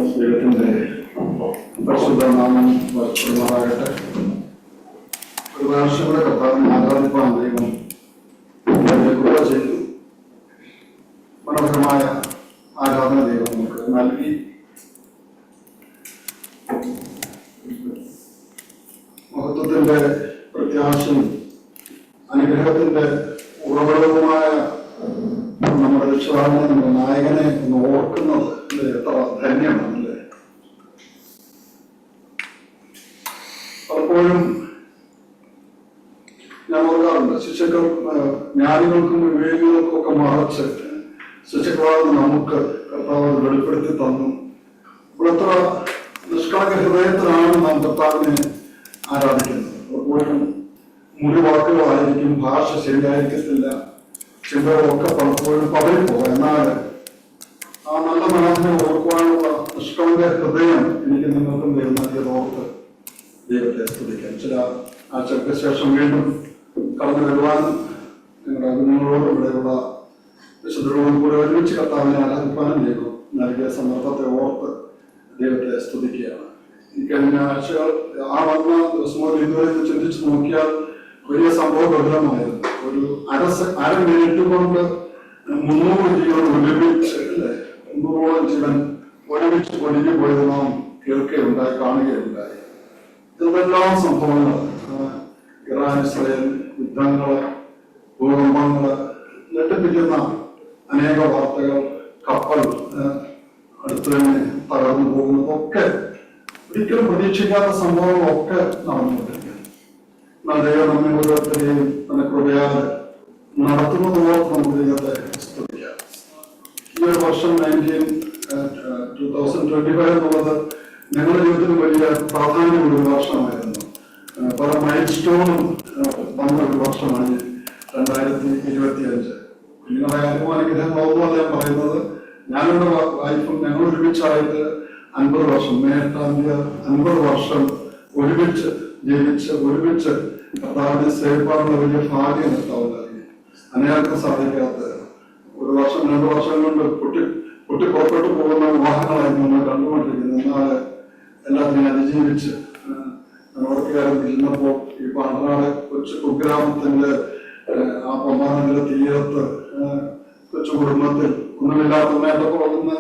ദൈവത്തിന്റെ പരിശുദ്ധ നാമം പെരുമാറാകട്ടെ. ഒരു പ്രാവശ്യം കൂടെ കർത്താവിനെ ആരാധിപ്പാൻ ദൈവം കൃപ ചെയ്തു. മനോഹരമായ ആരാധന ദൈവം നമുക്ക് നൽകി. മഹത്വത്തിന്റെ പ്രത്യാശയും അനുഗ്രഹത്തിന്റെ ഉറവിടവുമായ നമ്മുടെ രക്ഷിതാവിനെ, നമ്മുടെ നായകനെ ഒന്ന് ഓർക്കുന്നത് എത്ര ധന്യമാണല്ലേ. പലപ്പോഴും ഞാൻ ഓർക്കാറുണ്ട്, ശിശുക്കൾ ജ്ഞാനികൾക്കും വിവേകികൾക്കും ഒക്കെ മറച്ച് ശിശുക്കളാണ് നമുക്ക് കർത്താവ് വെളിപ്പെടുത്തി തന്നു. ഇവിടെത്ര നിഷ്കളങ്ക ഹൃദയത്തിലാണ് നാം കർത്താവിനെ ആരാധിക്കുന്നത്. പലപ്പോഴും മുറിവാക്കുകളായിരിക്കും, ഭാഷ ശരിയായിരിക്കത്തില്ല, ചിന്തകളൊക്കെ പലപ്പോഴും പതറിപ്പോകും. എന്നാൽ ആ നല്ല മനസ്സിനെ ഓർക്കുവാനുള്ള നിഷ്കളങ്ക ഹൃദയം എനിക്ക് നിങ്ങൾക്കും നൽകിയത് ഓർത്ത് ദൈവത്തെ സ്തുതിക്കാം. ചില ആഴ്ചകൾക്ക് ശേഷം വീണ്ടും കടന്നു വരുവാനും നിങ്ങളുടെ കുഞ്ഞുങ്ങളോടും ഇവിടെയുള്ള വിശുദ്ധരോടും കൂടെ ഒരുമിച്ച് കർത്താവിനെ ആരാധിപ്പാനും ദൈവം നൽകിയ സന്ദർഭത്തെ ഓർത്ത് ദൈവത്തെ സ്തുതിക്കുകയാണ്. ഈ കഴിഞ്ഞ ആഴ്ചകൾ ആ വന്ന ദിവസമോ ഇതുവരെ ചിന്തിച്ച് നോക്കിയാൽ വലിയ സംഭവ ബഹുലമായിരുന്നു. ഒരു അര മിനിറ്റ് കൊണ്ട് 300 ജീവൻ ഒരുമിച്ച്, അല്ലെ, 300ഓളം ജീവൻ ഒരുമിച്ച് പൊലിഞ്ഞു പോയത് നാം കേൾക്കുകയുണ്ടായി, കാണുകയുണ്ടായി. ഇതെല്ലാം സംഭവങ്ങൾ, ഇറാൻ ഇസ്രായേൽ യുദ്ധങ്ങള്, ഭൂകമ്പങ്ങള്, ഞെട്ടിപ്പിക്കുന്ന അനേക വാർത്തകൾ, കപ്പൽ അടുത്ത് തന്നെ തകർന്നു പോകുന്നതൊക്കെ ഒരിക്കലും പ്രതീക്ഷിക്കാത്ത സംഭവങ്ങളൊക്കെ നടന്നുകൊണ്ടിരിക്കുന്നു. ദൈവം നമ്മെ ഓരോരുത്തരെയും തന്നെ കൃപയാൽ നടത്തുന്നതോളം നമുക്ക് ദൈവത്തെ സ്തുതിക്കാം. ഈ ഒരു വർഷം 2025 എന്നുള്ളത് ഞങ്ങളുടെ ജീവിതത്തിന് വലിയ പ്രാധാന്യമുള്ള ഒരു വർഷമായിരുന്നു. പല മൈൽ സ്റ്റോണും വന്ന ഒരു വർഷമാണ് 2025. കുഞ്ഞുങ്ങളെ അനുഗ്രഹങ്ങളൊന്നുമല്ല ഞാൻ പറയുന്നത്. ഞാനുള്ള വൈഫും ഞങ്ങൾ ഒരുമിച്ചായിട്ട് 50 വർഷം, മെയ് 8-ാം തീയതി 50 വർഷം ഒരുമിച്ച് ജീവിച്ച് ഒരുമിച്ച് കർത്താവിനെ സേവിപ്പാനുള്ള വലിയ ഭാഗ്യം കർത്താവ് നൽകി. അനേകർക്ക് സാധിക്കാത്ത ഒരു വർഷം 2 വർഷം കൊണ്ട് പൊട്ടി പുറപ്പെട്ടു പോകുന്ന വിവാഹങ്ങളായിരുന്നു നമ്മൾ കണ്ടുകൊണ്ടിരിക്കുന്നത്. എന്നാൽ എല്ലാത്തിനെയും അതിജീവിച്ച് നോർത്തുകാരൻ ഇരുന്നപ്പോൾ ഈ പാണ്ടനാട് കൊച്ചു കുഗ്രാമത്തിന്റെ ആ പമ്പാനദിയുടെ തീരത്ത് കൊച്ചു കുടുംബത്തിൽ ഒന്നുമില്ലാത്ത നേട്ടൊക്കെ വന്ന്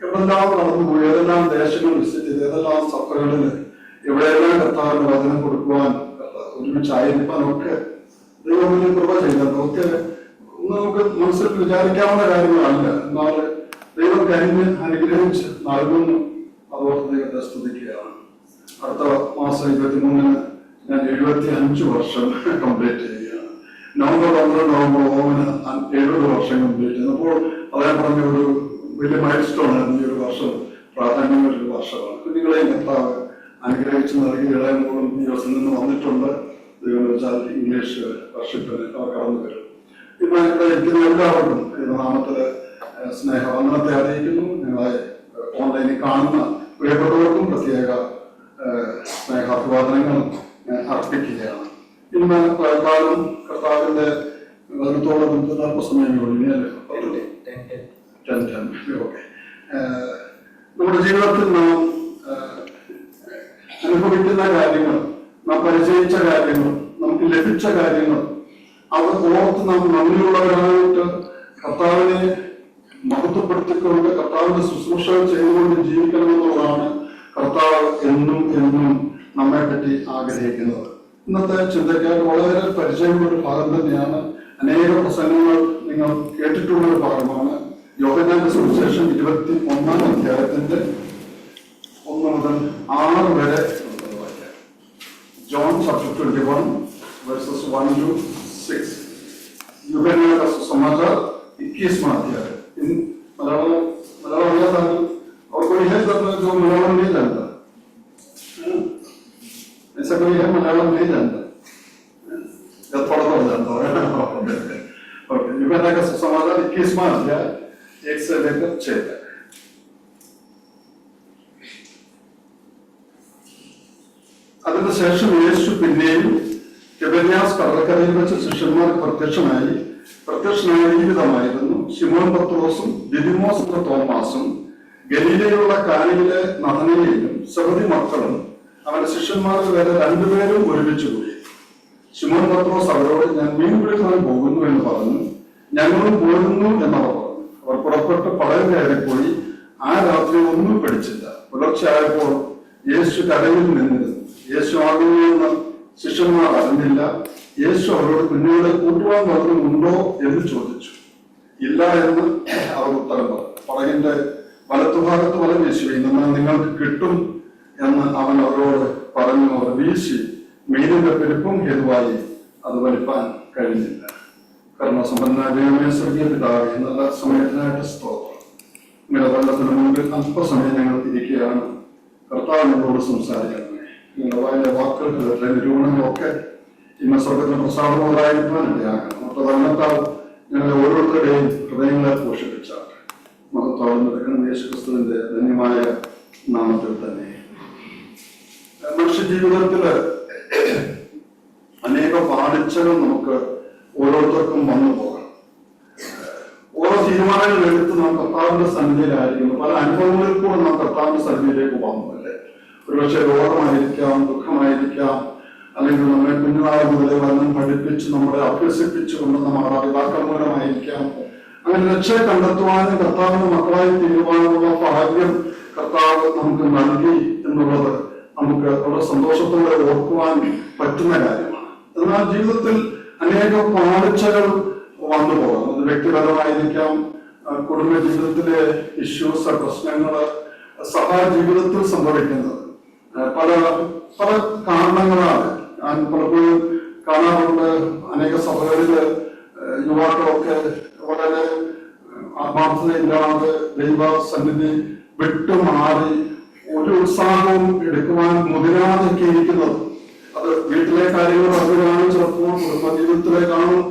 എവിടെല്ലാം നടന്നുപോയി, ഏതെല്ലാം ദേശങ്ങൾ വിസിറ്റ് ചെയ്ത്, ഏതെല്ലാം സഭകളിൽ എവിടെയെല്ലാം കർത്താവിന്റെ വചനം കൊടുക്കുവാൻ, ഒരുമിച്ചായിരിക്കാനൊക്കെ ദൈവം വലിയ കൃപ ചെയ്തത്. ഒക്കെ നമുക്ക് മനസ്സിൽ വിചാരിക്കാവുന്ന കാര്യങ്ങളല്ല. എന്നാൽ ദൈവം കരിഞ്ഞ് അനുഗ്രഹിച്ച് നൽകുന്നു. അതോർത്ത് ദൈവത്തെ സ്തുതിക്കുകയാണ്. അടുത്ത മാസം 23-ന് ഞാൻ 75 വർഷം കംപ്ലീറ്റ് ചെയ്യുകയാണ്. നവംബർ 12 ആകുമ്പോൾ 70 വർഷം കംപ്ലീറ്റ് ചെയ്യുന്നു. അപ്പോൾ അതേ പറഞ്ഞ ഒരു വലിയ മൈൽ സ്റ്റോൺ ആയിരുന്നു. ഈ ഒരു വർഷം പ്രാധാന്യമുള്ളൊരു വർഷമാണ്. കുഞ്ഞുങ്ങളെയും കർത്താവ് അനുഗ്രഹിച്ച് നൽകി. ഇളയങ്ങളും ഈ ദിവസം നിന്ന് വന്നിട്ടുണ്ട്. ദൈവം വെച്ചാൽ ഇംഗ്ലീഷ് വർഷിപ്പിന് അവർ കടന്നു വരും. ഇന്ന് ഇവിടെ ഇരിക്കുന്ന എല്ലാവർക്കും നാമത്തില് സ്നേഹവന്ദനത്തെ അറിയിക്കുന്നു. ഞങ്ങളെ ഓൺലൈനിൽ കാണുന്ന പ്രിയപ്പെട്ടവർക്കും പ്രത്യേക സ്നേഹാഭിവാദനങ്ങൾ അർപ്പിക്കുകയാണ്. ഇന്ന് കാലം കർത്താവിന്റെ വചനത്തോടെ നമുക്ക് അല്പസമയങ്ങളുള്ളൂ. ഓക്കെ, നമ്മുടെ ജീവിതത്തിൽ നാം അനുഭവിക്കുന്ന കാര്യങ്ങൾ, നാം പരിചയിച്ച കാര്യങ്ങൾ, നമുക്ക് ലഭിച്ച കാര്യങ്ങൾ, അവർ ഓർത്ത് നാം നന്ദിയുള്ളവരായിട്ട് കർത്താവിനെ മഹത്വപ്പെടുത്തിക്കൊണ്ട് കർത്താവിന്റെ ശുശ്രൂഷകൾ ചെയ്തുകൊണ്ട് ജീവിക്കണമെന്നുള്ളതാണ് കർത്താവ് എന്നും എന്നും നമ്മെ പറ്റി ആഗ്രഹിക്കുന്നത്. ഇന്നത്തെ ചിന്തയ്ക്കായി വളരെ പരിചയമുള്ള ഒരു ഭാഗം തന്നെയാണ്. അനേക പ്രസംഗങ്ങൾ നിങ്ങൾ കേട്ടിട്ടുള്ള ഒരു ഭാഗമാണ്. യോഹന്നാന്റെ സുവിശേഷം 21-ാം അധ്യായത്തിന്റെ 1 മുതൽ 6 വരെ. John chapter 21 verses 1 to 6. यूहन्ना का सुसमाचार 21वां अध्याय. इन मलयालम आता है और कोई है जो मलयालम नहीं जानता? ऐसा कोई है मलयालम नहीं जानता या थोड़ा जानता है? ओके, यूहन्ना का सुसमाचार 21वां अध्याय 1 से लेकर 6 तक. അതിനുശേഷം യേശു പിന്നെയും തിബര്യാസ് കടൽക്കരയിൽ വെച്ച് ശിഷ്യന്മാർക്ക് പ്രത്യക്ഷനായ ജീവിതമായിരുന്നു. ശിമോൻ പത്രോസും ദിദിമോസ് എന്ന തോമാസും ഗലീലയിലുള്ള കാനയിലെ നഹനയെയും സബദി മക്കളും അവന്റെ ശിഷ്യന്മാർക്ക് വേറെ രണ്ടുപേരും ഒരുമിച്ച് കൂടി. ശിമോൻ പത്രോസ് അവരോട്, ഞാൻ മീൻ പിടിക്കാൻ പോകുന്നു എന്ന് പറഞ്ഞു. ഞങ്ങളും പോകുന്നു എന്നവർ പറഞ്ഞു. അവർ പുറപ്പെട്ട് പടയിൽ കയറിപ്പോയി. ആ രാത്രി ഒന്നും പിടിച്ചില്ല. പുലർച്ചെ ആയപ്പോൾ യേശു കരയിൽ നിന്നിരുന്നു. യേശു ആകുന്നുവെന്ന് ശിഷ്യന്മാർ അറിഞ്ഞില്ല. യേശു അവരോട്, കുഞ്ഞുങ്ങളെ കൂട്ടുവാൻ വല്ലതുമുണ്ടോ എന്ന് ചോദിച്ചു. ഇല്ല എന്ന് അവർ ഉത്തരം പറഞ്ഞു. പടകിന്റെ വലത്തുഭാഗത്ത് വല വീശുകയും എന്നാൽ നിങ്ങൾക്ക് കിട്ടും എന്ന് അവൻ അവരോട് പറഞ്ഞു. അവർ വീശി മീനിന്റെ പെരുപ്പം ഹേതുവായി അത് വലിപ്പാൻ കഴിഞ്ഞില്ല. കർമ്മസമ്പന്നനായ സ്വർഗീയ പിതാവേ, നല്ല സമയത്തിനായിട്ട് സ്തോത്രം. ഇങ്ങനെ വെള്ളത്തിന് മുമ്പിൽ അല്പസമയം ഞങ്ങൾ ഇരിക്കുകയാണ്. കർത്താവിനോട് സംസാരിക്കണമേ. നിങ്ങളുടെ വായിലെ വാക്കുകൾ നിരൂപണങ്ങളൊക്കെ ഇന്ന് സ്വർഗത്തിന് പ്രസാദമുള്ളതായിരിക്കാൻ ഇടയാകണം. പ്രധാനത്താൽ ഞങ്ങളെ ഓരോരുത്തരുടെയും ഹൃദയങ്ങളെ പോഷിപ്പിച്ചാൽ മഹത്വം നിൽക്കണം. യേശുക്രിസ്തുവിന്റെ ധന്യമായ നാമത്തിൽ തന്നെ. മനുഷ്യ ജീവിതത്തില് അനേക പാളിച്ചകൾ നമുക്ക് ഓരോരുത്തർക്കും വന്നു പോകണം. ഓരോ തീരുമാനങ്ങൾ എടുത്ത് നാം കർത്താവിന്റെ സന്നിധിയിലായിരിക്കുന്നു. പല അനുഭവങ്ങളിൽ കൂടെ നാം കർത്താവിന്റെ സന്നിധിയിലേക്ക് വന്നു അല്ലേ. ഒരുപക്ഷെ രോഗമായിരിക്കാം, ദുഃഖമായിരിക്കാം, അല്ലെങ്കിൽ നമ്മെ കുഞ്ഞുനായ മുതലേ വന്നും പഠിപ്പിച്ച് നമ്മളെ അഭ്യസിപ്പിച്ചു കൊണ്ടുവന്ന മാതാപിതാക്കൾ മൂലമായിരിക്കാം. അങ്ങനെ രക്ഷയെ കണ്ടെത്തുവാനും കർത്താവിന്റെ മക്കളായി തീരുവാനുള്ള ഭാഗ്യം കർത്താവ് നമുക്ക് നൽകി എന്നുള്ളത് നമുക്ക് വളരെ സന്തോഷത്തോടെ ഓർക്കുവാൻ പറ്റുന്ന കാര്യമാണ്. എന്നാൽ ജീവിതത്തിൽ അനേക പാളിച്ചകൾ വന്നു പോകാം. അത് വ്യക്തിപരമായിരിക്കാം, കുടുംബ ജീവിതത്തിലെ ഇഷ്യൂസ്, പ്രശ്നങ്ങള്, സഹജീവിതത്തിൽ സംഭവിക്കുന്നത് പല പല കാരണങ്ങളാണ്. ഞാൻ പലപ്പോഴും കാണാറുണ്ട്, അനേക സഭകളില് യുവാക്കളൊക്കെ വളരെ ആത്മാർത്ഥതയില്ലാതെ ദൈവ സന്നിധി വിട്ടുമാറി ഒരു ഉത്സാഹവും എടുക്കുവാൻ മുതിരാതൊക്കെ ഇരിക്കുന്നത്. അത് വീട്ടിലെ കാര്യങ്ങൾ അത് കാണും, ചിലപ്പോൾ കുടുംബജീവിതത്തിലെ കാണും,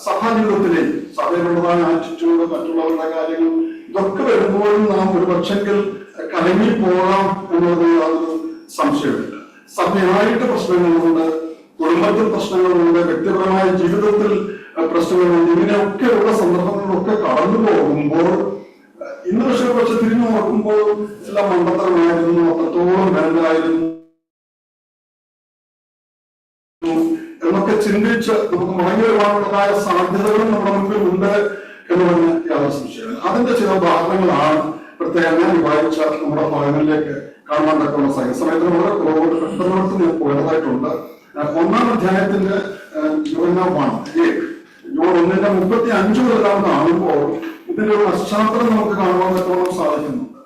സഹജീവിതത്തിലേക്ക് സഭയിലുള്ളതായ ആറ്റിറ്റ്യൂഡ്, മറ്റുള്ളവരുടെ കാര്യങ്ങൾ, ഇതൊക്കെ വരുമ്പോഴും നാം ഒരു പക്ഷെങ്കിൽ കലങ്ങി പോകാം എന്നത് യാതൊരു സംശയമില്ല. സഭയായിട്ട് പ്രശ്നങ്ങളുണ്ട്, കുടുംബത്തിൽ പ്രശ്നങ്ങളുണ്ട്, വ്യക്തിപരമായ ജീവിതത്തിൽ പ്രശ്നങ്ങളുണ്ട്. ഇങ്ങനെയൊക്കെയുള്ള സന്ദർഭങ്ങളിലൊക്കെ കടന്നു പോകുമ്പോൾ ഇന്ന് പക്ഷെ തിരിഞ്ഞു നോക്കുമ്പോൾ എല്ലാം മണ്ടത്തരമായിരുന്നു, അത്രത്തോളം വേണ്ടായിരുന്നു എന്നൊക്കെ ചിന്തിച്ച് നമുക്ക് മടങ്ങി വരുവാനുള്ളതായ സാധ്യതകളും നമ്മുടെ മുമ്പിൽ ഉണ്ട് എന്ന് പറഞ്ഞ യാതൊരു സംശയമില്ല. അതിന്റെ ചില ഉദാഹരണങ്ങളാണ് പ്രത്യേകം ഞാൻ വായിച്ച നമ്മുടെ ഭാഗങ്ങളിലേക്ക് കാണാൻ തക്കുള്ള സമയത്തിന് വളരെ കുറവുകൊണ്ട് പെട്ടെന്ന് ഞാൻ പോയതായിട്ടുണ്ട്. 1-ാം അധ്യായത്തിന്റെ ജോൺ 1:35 മുതൽ കാണുമ്പോൾ ഇതിന്റെ ഒരു പശ്ചാത്തലം നമുക്ക് കാണുവാൻ പറ്റുവാൻ സാധിക്കുന്നുണ്ട്.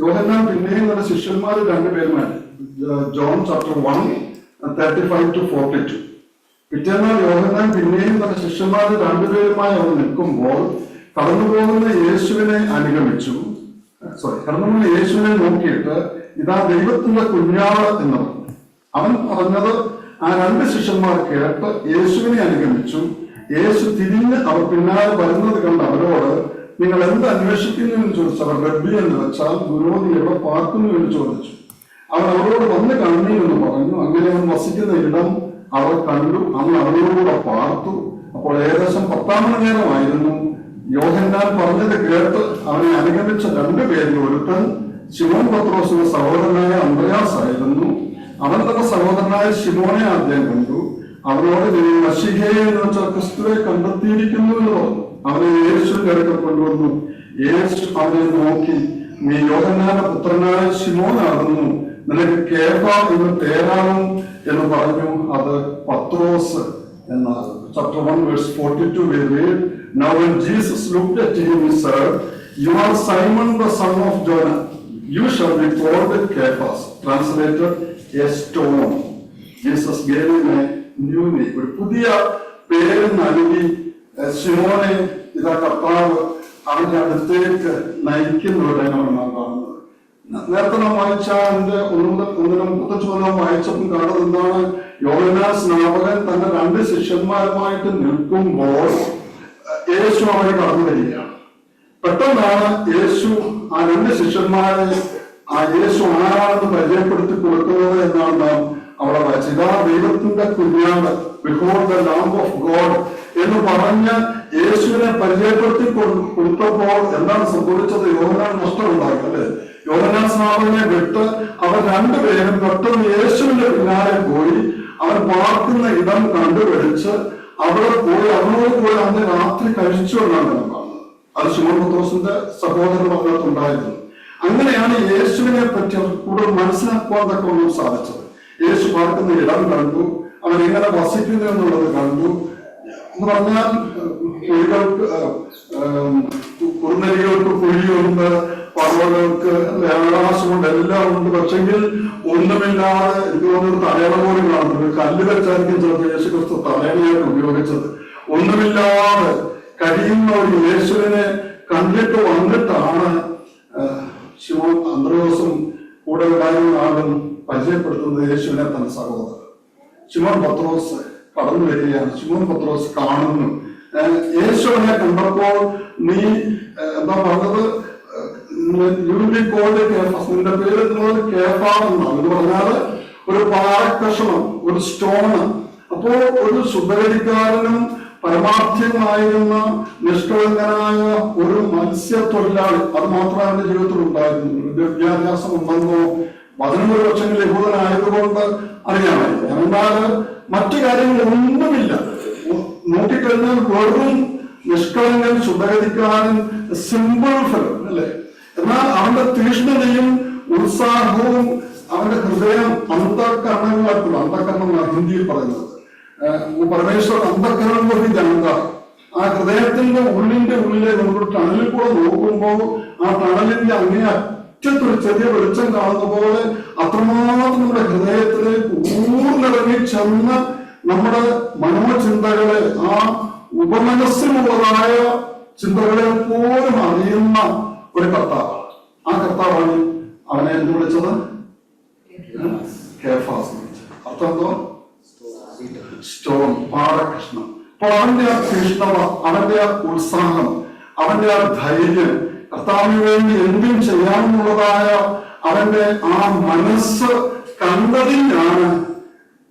യോഹന്നാൻ പിന്നെയും നമ്മുടെ ശിഷ്യന്മാർ രണ്ടുപേരുമായി ജോൺ ചാപ്റ്റർ 1:35-42. പിറ്റേന്നാൾ യോഹന്നാൻ പിന്നെയും തന്റെ ശിഷ്യന്മാർ രണ്ടുപേരുമായി അവർ നിൽക്കുമ്പോൾ കടന്നുപോകുന്ന യേശുവിനെ നോക്കിയിട്ട് ഇതാ ദൈവത്തിന്റെ കുഞ്ഞാട് എന്ന് പറഞ്ഞു. അവൻ പറഞ്ഞത് ആ രണ്ട് ശിഷ്യന്മാർ കേട്ട് യേശുവിനെ അനുഗമിച്ചു. യേശു തിരിഞ്ഞ് അവർ പിന്നാലെ വരുന്നത് കണ്ട് അവരോട്, നിങ്ങൾ എന്ത് അന്വേഷിക്കുന്നു എന്ന് ചോദിച്ചു. അവർ റബ്ബി എന്ന് വെച്ചാൽ ഗുരുവോധി എവിടെ പാർക്കുന്നു എന്ന് ചോദിച്ചു. അവർ അവരോട് വന്ന് കാണുന്നു എന്ന് പറഞ്ഞു. അങ്ങനെ അവൻ വസിക്കുന്ന ഇടം അവർ കണ്ടു. അന്ന് അവരോടുകൂടെ പാർത്തു. അപ്പോൾ ഏകദേശം 10 മണി നേരമായിരുന്നു. യോഹന്നാൻ പറഞ്ഞത് കേട്ട് അവനെ അനുഗമിച്ച രണ്ടുപേരിൽ ഒരുത്തൻ ശിമോൻ പത്രോസിന്റെ സഹോദരനായ അന്ത്രയാസ് ആയിരുന്നു. അവൻ തന്റെ സഹോദരനായ ശിമോനെ ആദ്യം കണ്ടു. അവനോട്, നീ മശീഹയെ എന്ന് വെച്ചാൽ ക്രിസ്തുവെ കണ്ടെത്തിയിരിക്കുന്നു എന്ന് പറഞ്ഞു. അവനെ യേശുവിന്റെ അടുക്കൽ കൊണ്ടുവന്നു. യേശു അവനെ നോക്കി, നീ യോഹന്നാന്റെ പുത്രനായ ശിമോനാകുന്നു, നിനക്ക് കേഫ എന്ന് പേരാകും എന്ന് പറഞ്ഞു. അത് പത്രോസ് എന്നാകുന്നു. Chapter 1:42 we read, now when Jesus looked at him, he said, you are Simon the son of Jonah, you shall be called Cephas, translated a stone. Jesus gave him a new name. ഒരു പുതിയ പേര് നൽകി ശിമോനെ ഇതാ കർത്താവ് അവന്റെ അടുത്തേക്ക് നയിക്കുന്നവരെ നാം കാണുന്നത്. നേരത്തെ നാം വായിച്ച 1:35 വായിച്ചപ്പോൾ കാണുന്നത് എന്താണ്? യോഹന്നാൻ സ്നാപകൻ തന്റെ രണ്ട് ശിഷ്യന്മാരുമായിട്ട് നിൽക്കുമ്പോൾ യേശു അവരെ കടന്നു വരികയാണ്. പെട്ടെന്നാണ് യേശു ആ രണ്ട് ശിഷ്യന്മാരെ ആ യേശു ആരാണെന്ന് പരിചയപ്പെടുത്തി കൊടുക്കുന്നത് എന്നാണ് നാം അവിടെ വായിച്ചത്. ഇതാ ദൈവത്തിന്റെ കുഞ്ഞാട്, before the lamb of God എന്ന് പറഞ്ഞ് യേശുവിനെ പരിചയപ്പെടുത്തി കൊടുത്തപ്പോൾ എന്താണ് സംഭവിച്ചത്? യോഹന്നാൻ നഷ്ടമുണ്ടായി അല്ലെ? യോഹന്നാൻ സ്നാപകനെ വിട്ട് അവർ രണ്ടുപേരും പെട്ടെന്ന് യേശുവിന്റെ പിന്നാലെ പോയി അവൻ പാർക്കുന്ന ഇടം കണ്ടുപിടിച്ച് അവിടെ പോയി അവനോട് പോയി അന്ന് രാത്രി കഴിച്ചു എന്നാണ് കാണുന്നത്. അത് ശിമോൻ പത്രോസിന്റെ സഹോദരൻ അതിനകത്തുണ്ടായിരുന്നു. അങ്ങനെയാണ് യേശുവിനെ പറ്റി അവർ കൂടുതൽ മനസ്സിലാക്കുവാൻ തക്കവണ്ണം സാധിച്ചത്. യേശു പാർക്കുന്ന ഇടം കണ്ടു, അവൻ എങ്ങനെ വസിക്കുന്നു എന്നുള്ളത് കണ്ടു. എന്ന് പറഞ്ഞാൽ കുഴികൾക്ക് കുറുനരികൾക്ക് കുഴിയുണ്ട്, പറവകൾക്ക് ആകാശമുണ്ട്, എല്ലാം ഉണ്ട്. പക്ഷെങ്കിൽ ഒന്നുമില്ലാതെ എനിക്ക് തോന്നുന്നത് തലയണ പോലും കാണുന്നത് കല്ല് വെച്ചായിരിക്കും ചിലപ്പോൾ യേശു ക്രിസ്തു തലയണയായിട്ട് ഉപയോഗിച്ചത്. ഒന്നുമില്ലാതെ കഴിയുന്ന ഒരു യേശുവിനെ കണ്ടിട്ട് വന്നിട്ടാണ് ശിമോൻ അന്ത്രയോസും കൂടെ ഉണ്ടായിരുന്ന ആളും പരിചയപ്പെടുത്തുന്നത് യേശുവിനെ തന്റെ സഹോദരൻ. ശിമോൻ പത്രോസ് കടന്നു വരികയാണ്. ശിമോൻ പത്രോസ് കാണുന്നു. യേശുവിനെ കണ്ടപ്പോൾ നീ എന്താ പറഞ്ഞത്? നിന്റെ പേര് കേഫാണെന്നാണ്. ഇത് പറഞ്ഞാല് ഒരു പാറക്കഷണം, ഒരു സ്റ്റോണ്. അപ്പോ ഒരു ശുദ്ധഗതിക്കാരനും പരമാർത്ഥ്യമായിരുന്ന നിഷ്കളങ്കനായ ഒരു മത്സ്യത്തൊഴിലാളി, അത് മാത്രമേ അവന്റെ ജീവിതത്തിൽ ഉണ്ടായിരുന്നു. വിദ്യാഭ്യാസം ഉണ്ടെന്നോ വചനം ഒരു പക്ഷെങ്കിൽ യഹൂദനായതുകൊണ്ട് അറിയാമായിരിക്കും. എന്നാൽ മറ്റു കാര്യങ്ങളൊന്നുമില്ല. നോക്കിക്കഴിഞ്ഞാൽ വെറും നിഷ്കളങ്കൻ, ശുദ്ധഗതിക്കാരൻ, സിമ്പിൾ ഫലം അല്ലെ? എന്നാൽ അവന്റെ തീഷ്ണതയും ഉത്സാഹവും അവന്റെ ഹൃദയം അന്തഃകരണങ്ങളായിട്ടുള്ള, അന്തഃകരണം ഹിന്ദിയിൽ പറയുന്നത് പരമേശ്വർ അന്തഃകരണം കൊണ്ട് ജനത, ആ ഹൃദയത്തിന്റെ ഉള്ളിലെ നമ്മൾ ടണലിൽ കൂടെ നോക്കുമ്പോൾ ആ ടണലിന്റെ അങ്ങേ അറ്റത്തൊരു ചെറിയ വെളിച്ചം കാണുന്ന പോലെ അത്രമാത്രം നമ്മുടെ ഹൃദയത്തിലേക്ക് ഊർന്നിറങ്ങി ചെന്ന് നമ്മുടെ മനോചിന്തകളെ, ആ ഉപമനസ്സിനുള്ളതായ ചിന്തകളെ പോലും അറിയുന്ന ഒരു കർത്താവാണ്. ആ കർത്താവാണ് അവനെ എന്ത് വിളിച്ചത്? കേഫാസ് വിളിച്ചത്. അർത്ഥം എന്തോ? സ്റ്റോൺ, പാറകഷ്ണം. അപ്പോൾ അവന്റെ ആ തീഷ്ണത, അവന്റെ ആ ഉത്സാഹം, അവന്റെ ആ ധൈര്യം, കർത്താവിന് വേണ്ടി എന്തും ചെയ്യാമെന്നുള്ളതായ അവന്റെ ആ മനസ്സ് കണ്ടതിനാണ്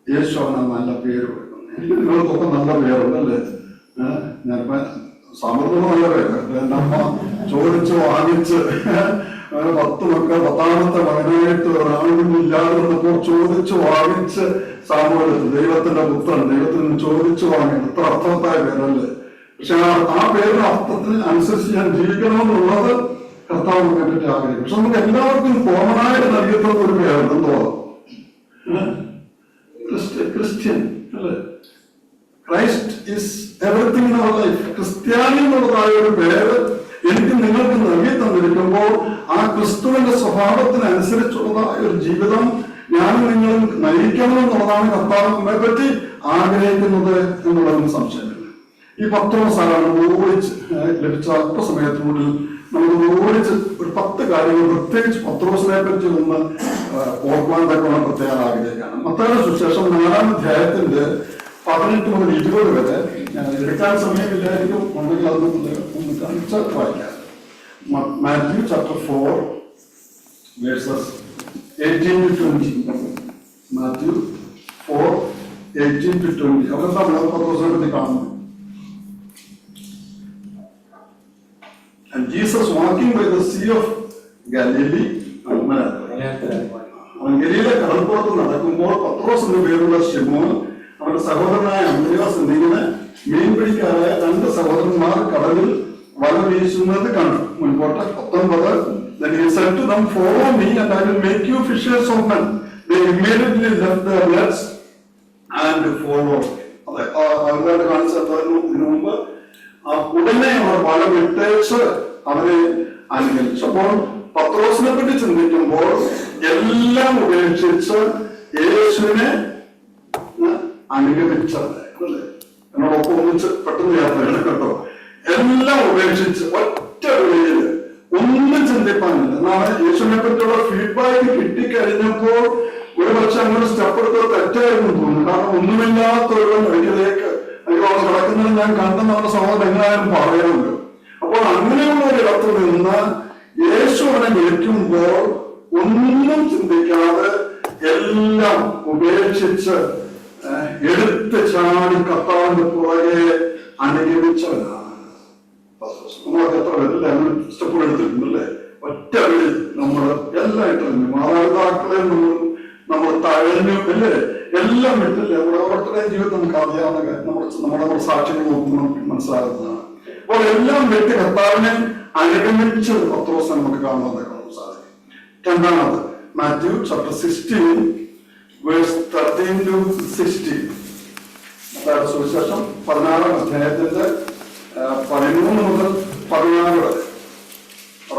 യേശു അവന് നല്ല പേര് കൊടുക്കുന്നത്. എനിക്ക് നിങ്ങൾക്കൊക്കെ നല്ല പേരുണ്ടല്ലേ? ഞാനിപ്പോ സമൃദ്ധം നല്ല പേര്. എന്റെ അമ്മ ചോദിച്ച് വാങ്ങിച്ച് 10 മക്കൾ 10ാമത്തെ മകനായിട്ട് ഒരാളില്ലാതെ വന്നപ്പോൾ ചോദിച്ചു വാങ്ങിച്ച് സാമൂഹ്യത്തിൽ ദൈവത്തിന്റെ പുത്രൻ, ദൈവത്തിൽ നിന്ന് ചോദിച്ചു വാങ്ങി. എത്ര അർത്ഥവത്തായ പേരല്ലേ? പക്ഷെ ആ പേരുടെ അർത്ഥത്തിന് അനുസരിച്ച് ഞാൻ ജീവിക്കണമെന്നുള്ളത് കർത്താവ് നമുക്ക് പറ്റി ആഗ്രഹിക്കും. പക്ഷെ നമുക്ക് എല്ലാവർക്കും കോമണായിട്ട് നൽകിയിട്ടുള്ള ഒരു പേരുണ്ട്. എന്തോ ക്രിസ്ത്യൻ അല്ലേ? Christ is everything in our life. ക്രിസ്ത്യാനി എന്നുള്ളതായ ഒരു പേര് എനിക്ക് നിങ്ങൾക്ക് നൽകി തന്നിരിക്കുമ്പോൾ ആ ക്രിസ്തുവിന്റെ സ്വഭാവത്തിനനുസരിച്ചുള്ളതായ ഒരു ജീവിതം ഞാനും നിങ്ങളും നയിക്കണമെന്നുള്ളതാണ് കർത്താവ് നമ്മെ പറ്റി ആഗ്രഹിക്കുന്നത് എന്നുള്ളതിന് സംശയമില്ല. ഈ പത്രോസാണ് ഓടിച്ച് ലഭിച്ച അല്പസമയത്തിനുള്ളിൽ നമുക്ക് ഓടിച്ച് ഒരു 10 കാര്യങ്ങൾ പ്രത്യേകിച്ച് പത്രോസിനെ പറ്റി ഒന്ന് ഓർക്കുവാൻ തക്കവണ്ണം പ്രത്യേകം ആഗ്രഹിക്കുകയാണ്. മത്തായിയുടെ സുവിശേഷം 4-ാം അധ്യായത്തിന്റെ 18 മുതൽ 20 വരെ ഞാൻ എടുക്കാൻ സമയമില്ലായിരിക്കും, ഉണ്ടെങ്കിൽ അത് ഒന്ന് കാണിച്ച് വായിക്കാം. Matthew chapter 4 versus 18 to 20. Mathew 4, 18 to 20. അതെന്താ പത്രോസിനെ പറ്റി കാണുന്നത്? And Jesus walking by the sea of Galilee, അവൻ ഗലീല കടൽപ്പുറത്ത് നടക്കുമ്പോൾ പത്രോസ് എന്ന പേരുള്ള ശിമോൻ അവന്റെ സഹോദരനായ അന്ത്രയോസ് എന്നിങ്ങനെ മീൻപിടിക്കാരായ 2 സഹോദരന്മാർ കടലിൽ വല വീശുന്നത് കണ്ടു. മുൻപോട്ട് 19. Then he said to them, "Follow me and I will make you fishers of men." They immediately left their nets and followed. അവരുടെ കാണിച്ചതിനു മുമ്പ് ഉടനെ അവർ വല വിട്ടേച്ച് അവരെ അനുകരിച്ചു. അപ്പോൾ പത്രോസിനെ പറ്റി ചിന്തിക്കുമ്പോൾ എല്ലാം ഉപേക്ഷിച്ച് യേശുവിനെ അനുഗമിച്ചത്. എന്നോടൊപ്പം ഒന്നിച്ച് പെട്ടെന്ന് യാത്ര കേട്ടോ. എല്ലാം ഉപേക്ഷിച്ച് ഒറ്റ വഴിയില് ഒന്നും ചിന്തിപ്പാനില്ല. എന്നാണ് യേശുവിനെ പറ്റിയുള്ള ഫീഡ്ബാക്ക് കിട്ടിക്കഴിഞ്ഞപ്പോൾ ഒരു പക്ഷെ അങ്ങനെ സ്റ്റെപ്പ് എടുത്തത് തെറ്റായിരുന്നു തോന്നുന്നു. കാരണം ഒന്നുമില്ലാത്തൊരു വഴിയിലേക്ക് കിടക്കുന്നത് ഞാൻ കണ്ടെന്ന് നമ്മുടെ സഹോദരൻ എങ്ങനെയാലും പറയുന്നുണ്ട്. അപ്പോൾ അങ്ങനെയുള്ള ഒരു ഇടത്ത് നിന്ന് യേശു അവനെ വിളിക്കുമ്പോൾ ഒന്നും ചിന്തിക്കാതെ എല്ലാം ഉപേക്ഷിച്ച് എടുത്ത് ചാടി കർത്താവിന്റെ പുറകെ അനുഗമിച്ചവനാണ് പത്രോസ്. നമ്മളൊക്കെ എത്ര പേരല്ലേ അങ്ങനെ സ്റ്റെപ്പുകൾ എടുത്തിട്ടുണ്ടല്ലേ? ഒറ്റ വഴി നമ്മൾ എല്ലാം ഇട്ടിരുന്നു. മാതാപിതാക്കളെ നമ്മൾ തഴഞ്ഞു അല്ലേ? എല്ലാം വിട്ടില്ലേ? ഓരോരുത്തരുടെയും ജീവിതം നമുക്ക് അറിയാവുന്ന നമ്മുടെ സാക്ഷ്യങ്ങൾ നോക്കുമ്പോൾ നമുക്ക് മനസ്സിലാകുന്നതാണ്. അപ്പോൾ എല്ലാം വിട്ട് കർത്താവിനെ അനുഗമിച്ച് പത്രോസ് നമുക്ക് കാണുന്നത് സാധിക്കും. രണ്ടാമത് മാത്യു ചാപ്റ്റർ 16 വേഴ്സ് 13 to 16. സുവിശേഷം 16 അധ്യായത്തിന്റെ 13 മുതൽ 16 വരെ.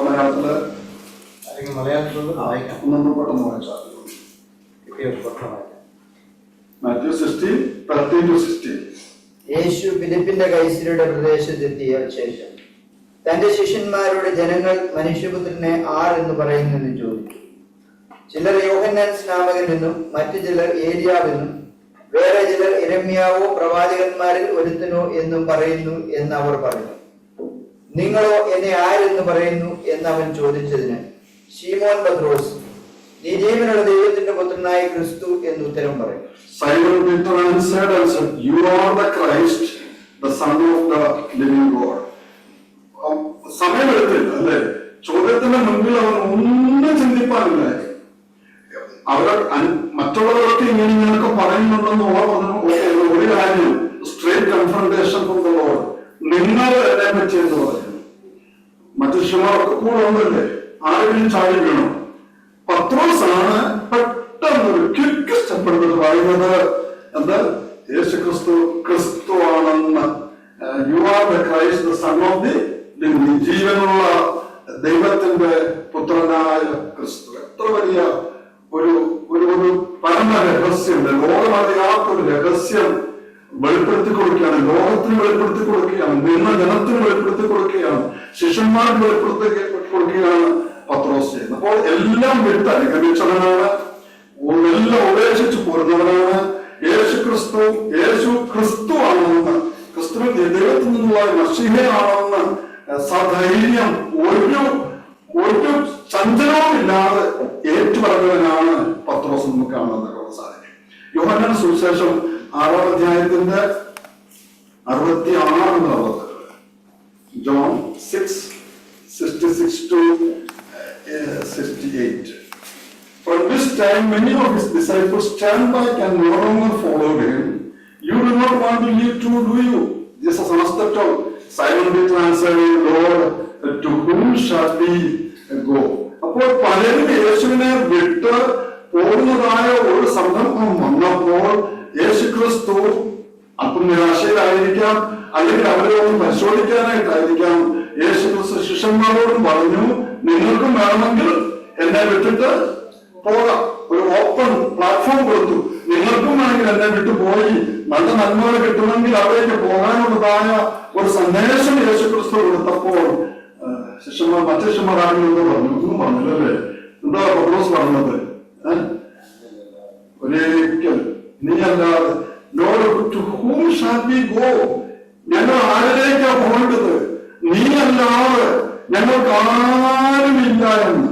മലയാളത്തില് ഒന്നും പെട്ടെന്ന് വായിച്ചാൽ മാത്യു 16 13 to 16. യേശു ഫിലിപ്പിന്റെ കൈസരിയുടെ പ്രദേശത്തെത്തിയ ശേഷം തന്റെ ശിഷ്യന്മാരോട് ജനങ്ങൾ മനുഷ്യപുത്രനെ എന്ന് പറയുന്നെന്ന് ചോദിച്ചു. ചിലർ യോഹന്നാൻ സ്നാപകൻ എന്നും മറ്റു ചിലർ ഏലിയാവെന്നും വേറെ ചിലർ യിരെമ്യാവോ പ്രവാചകന്മാരിൽ ഒരുത്തനോ എന്നും പറയുന്നു എന്ന് അവർ പറഞ്ഞു. നിങ്ങളോ എന്നെ ആരെന്ന് പറയുന്നു എന്ന് അവൻ ചോദിച്ചതിന് ശീമോൻ പത്രോസ്, നീ ജീവനുള്ള ദൈവത്തിന്റെ പുത്രനായ ക്രിസ്തു എന്ന് ഉത്തരം പറയും. Simon Peter answered and said, "You are the Christ, the Son of the living God." സമയമെടുത്തില്ല അല്ലേ? ചോദ്യത്തിന്റെ മുൻപിൽ അവൻ ഒന്നും ചിന്തിപ്പാനില്ല. അവർ മറ്റുള്ളവർക്ക് ഇങ്ങനെയൊക്കെ പറയുന്നുണ്ടെന്ന് ഒരു കാര്യം straight confrontation from the Lord. നിങ്ങൾ എന്നെ പറ്റി എന്ന് പറയുന്നു. മറ്റു ശിഷ്യന്മാർക്ക് കൂടെ ഉണ്ടല്ലേ? ആരെങ്കിലും ചാടി വീണു. പത്രോസാണ് പെട്ടെന്ന് ഒരു ക്വിക്ക് സ്റ്റെപ്പ് എടുത്തിട്ട് പറയുന്നത് എന്താ? യേശു ക്രിസ്തു ആണെന്ന്. U are the Christ, the son of the living, ജീവനുള്ള ദൈവത്തിന്റെ പുത്രനായ ക്രിസ്തു. എത്ര വലിയ ഒരു പരമ രഹസ്യമുണ്ട്. ലോകമറിയാത്തൊരു രഹസ്യം വെളിപ്പെടുത്തി കൊടുക്കുകയാണ്. ലോകത്തിന് വെളിപ്പെടുത്തി കൊടുക്കുകയാണ്. നിന്ന ജനത്തിന് വെളിപ്പെടുത്തി കൊടുക്കുകയാണ്. ശിഷ്യന്മാർക്ക് വെളിപ്പെടുത്തി കൊടുക്കുകയാണ് പത്രോസ് ചെയ്യുന്നത്. അപ്പോൾ എല്ലാം വിട്ട് അനുഗമിച്ചവനാണ്, എല്ലാം ഉപേക്ഷിച്ചു പോരുന്നവനാണ്. യേശു ക്രിസ്തു ആണെന്ന്, ക്രിസ്തു ദൈവത്തിൽ നിന്നുള്ള മശീഹയാണെന്ന് സധൈര്യം ഒരു ചഞ്ചലവും ഇല്ലാതെ ഏറ്റുപറഞ്ഞവനാണ് പത്രോസ്. നമുക്ക് കാണാൻ സാധിക്കും. യോഹന്നാൻ സുവിശേഷം 6-ാം അധ്യായത്തിന്റെ 66 John 6:66 to 68. From this time many of his disciples turned back and no longer followed him. You do not want to leave too, do you? Jesus asked them. Simon Peter answered, Lord, to whom shall we go? അപ്പോൾ പലരും യേശുവിനെ വിട്ട് പോകുന്നതായ ഒരു സന്ദർഭം വന്നപ്പോൾ യേശു ക്രിസ്തു അല്പം നിരാശയിലായിരിക്കാം, അല്ലെങ്കിൽ അവരെ ഒന്ന് പരിശോധിക്കാനായിട്ടായിരിക്കാം. യേശു ക്രിസ്തു ശിഷ്യന്മാരോടും പറഞ്ഞു, നിങ്ങൾക്കും വേണമെങ്കിൽ എന്നെ വിട്ടിട്ട് പോകാം. ഒരു ഓപ്പൺ പ്ലാറ്റ്ഫോം കൊടുത്തു. നിങ്ങൾക്കും വേണമെങ്കിൽ എന്നെ വിട്ടു പോയി നല്ല നന്മകൾ കിട്ടുമെങ്കിൽ അവിടേക്ക് പോകാനുള്ളതായ ഒരു സന്ദേശം യേശു ക്രിസ്തു കൊടുത്തപ്പോൾ മറ്റു ശിഷ്യന്മാർ ആരെങ്കിലും എന്തോ പറഞ്ഞു? ഒന്നും പറഞ്ഞില്ലല്ലേ? എന്താ പത്രോസ് പറഞ്ഞത്? ഒരിക്കൽ നീ അല്ലാതെ to whom shall we go? ഞങ്ങൾ ആരിലേക്കാ പോകേണ്ടത്? നീ അല്ലാതെ ഞങ്ങൾക്ക് ആരുമില്ല എന്ന്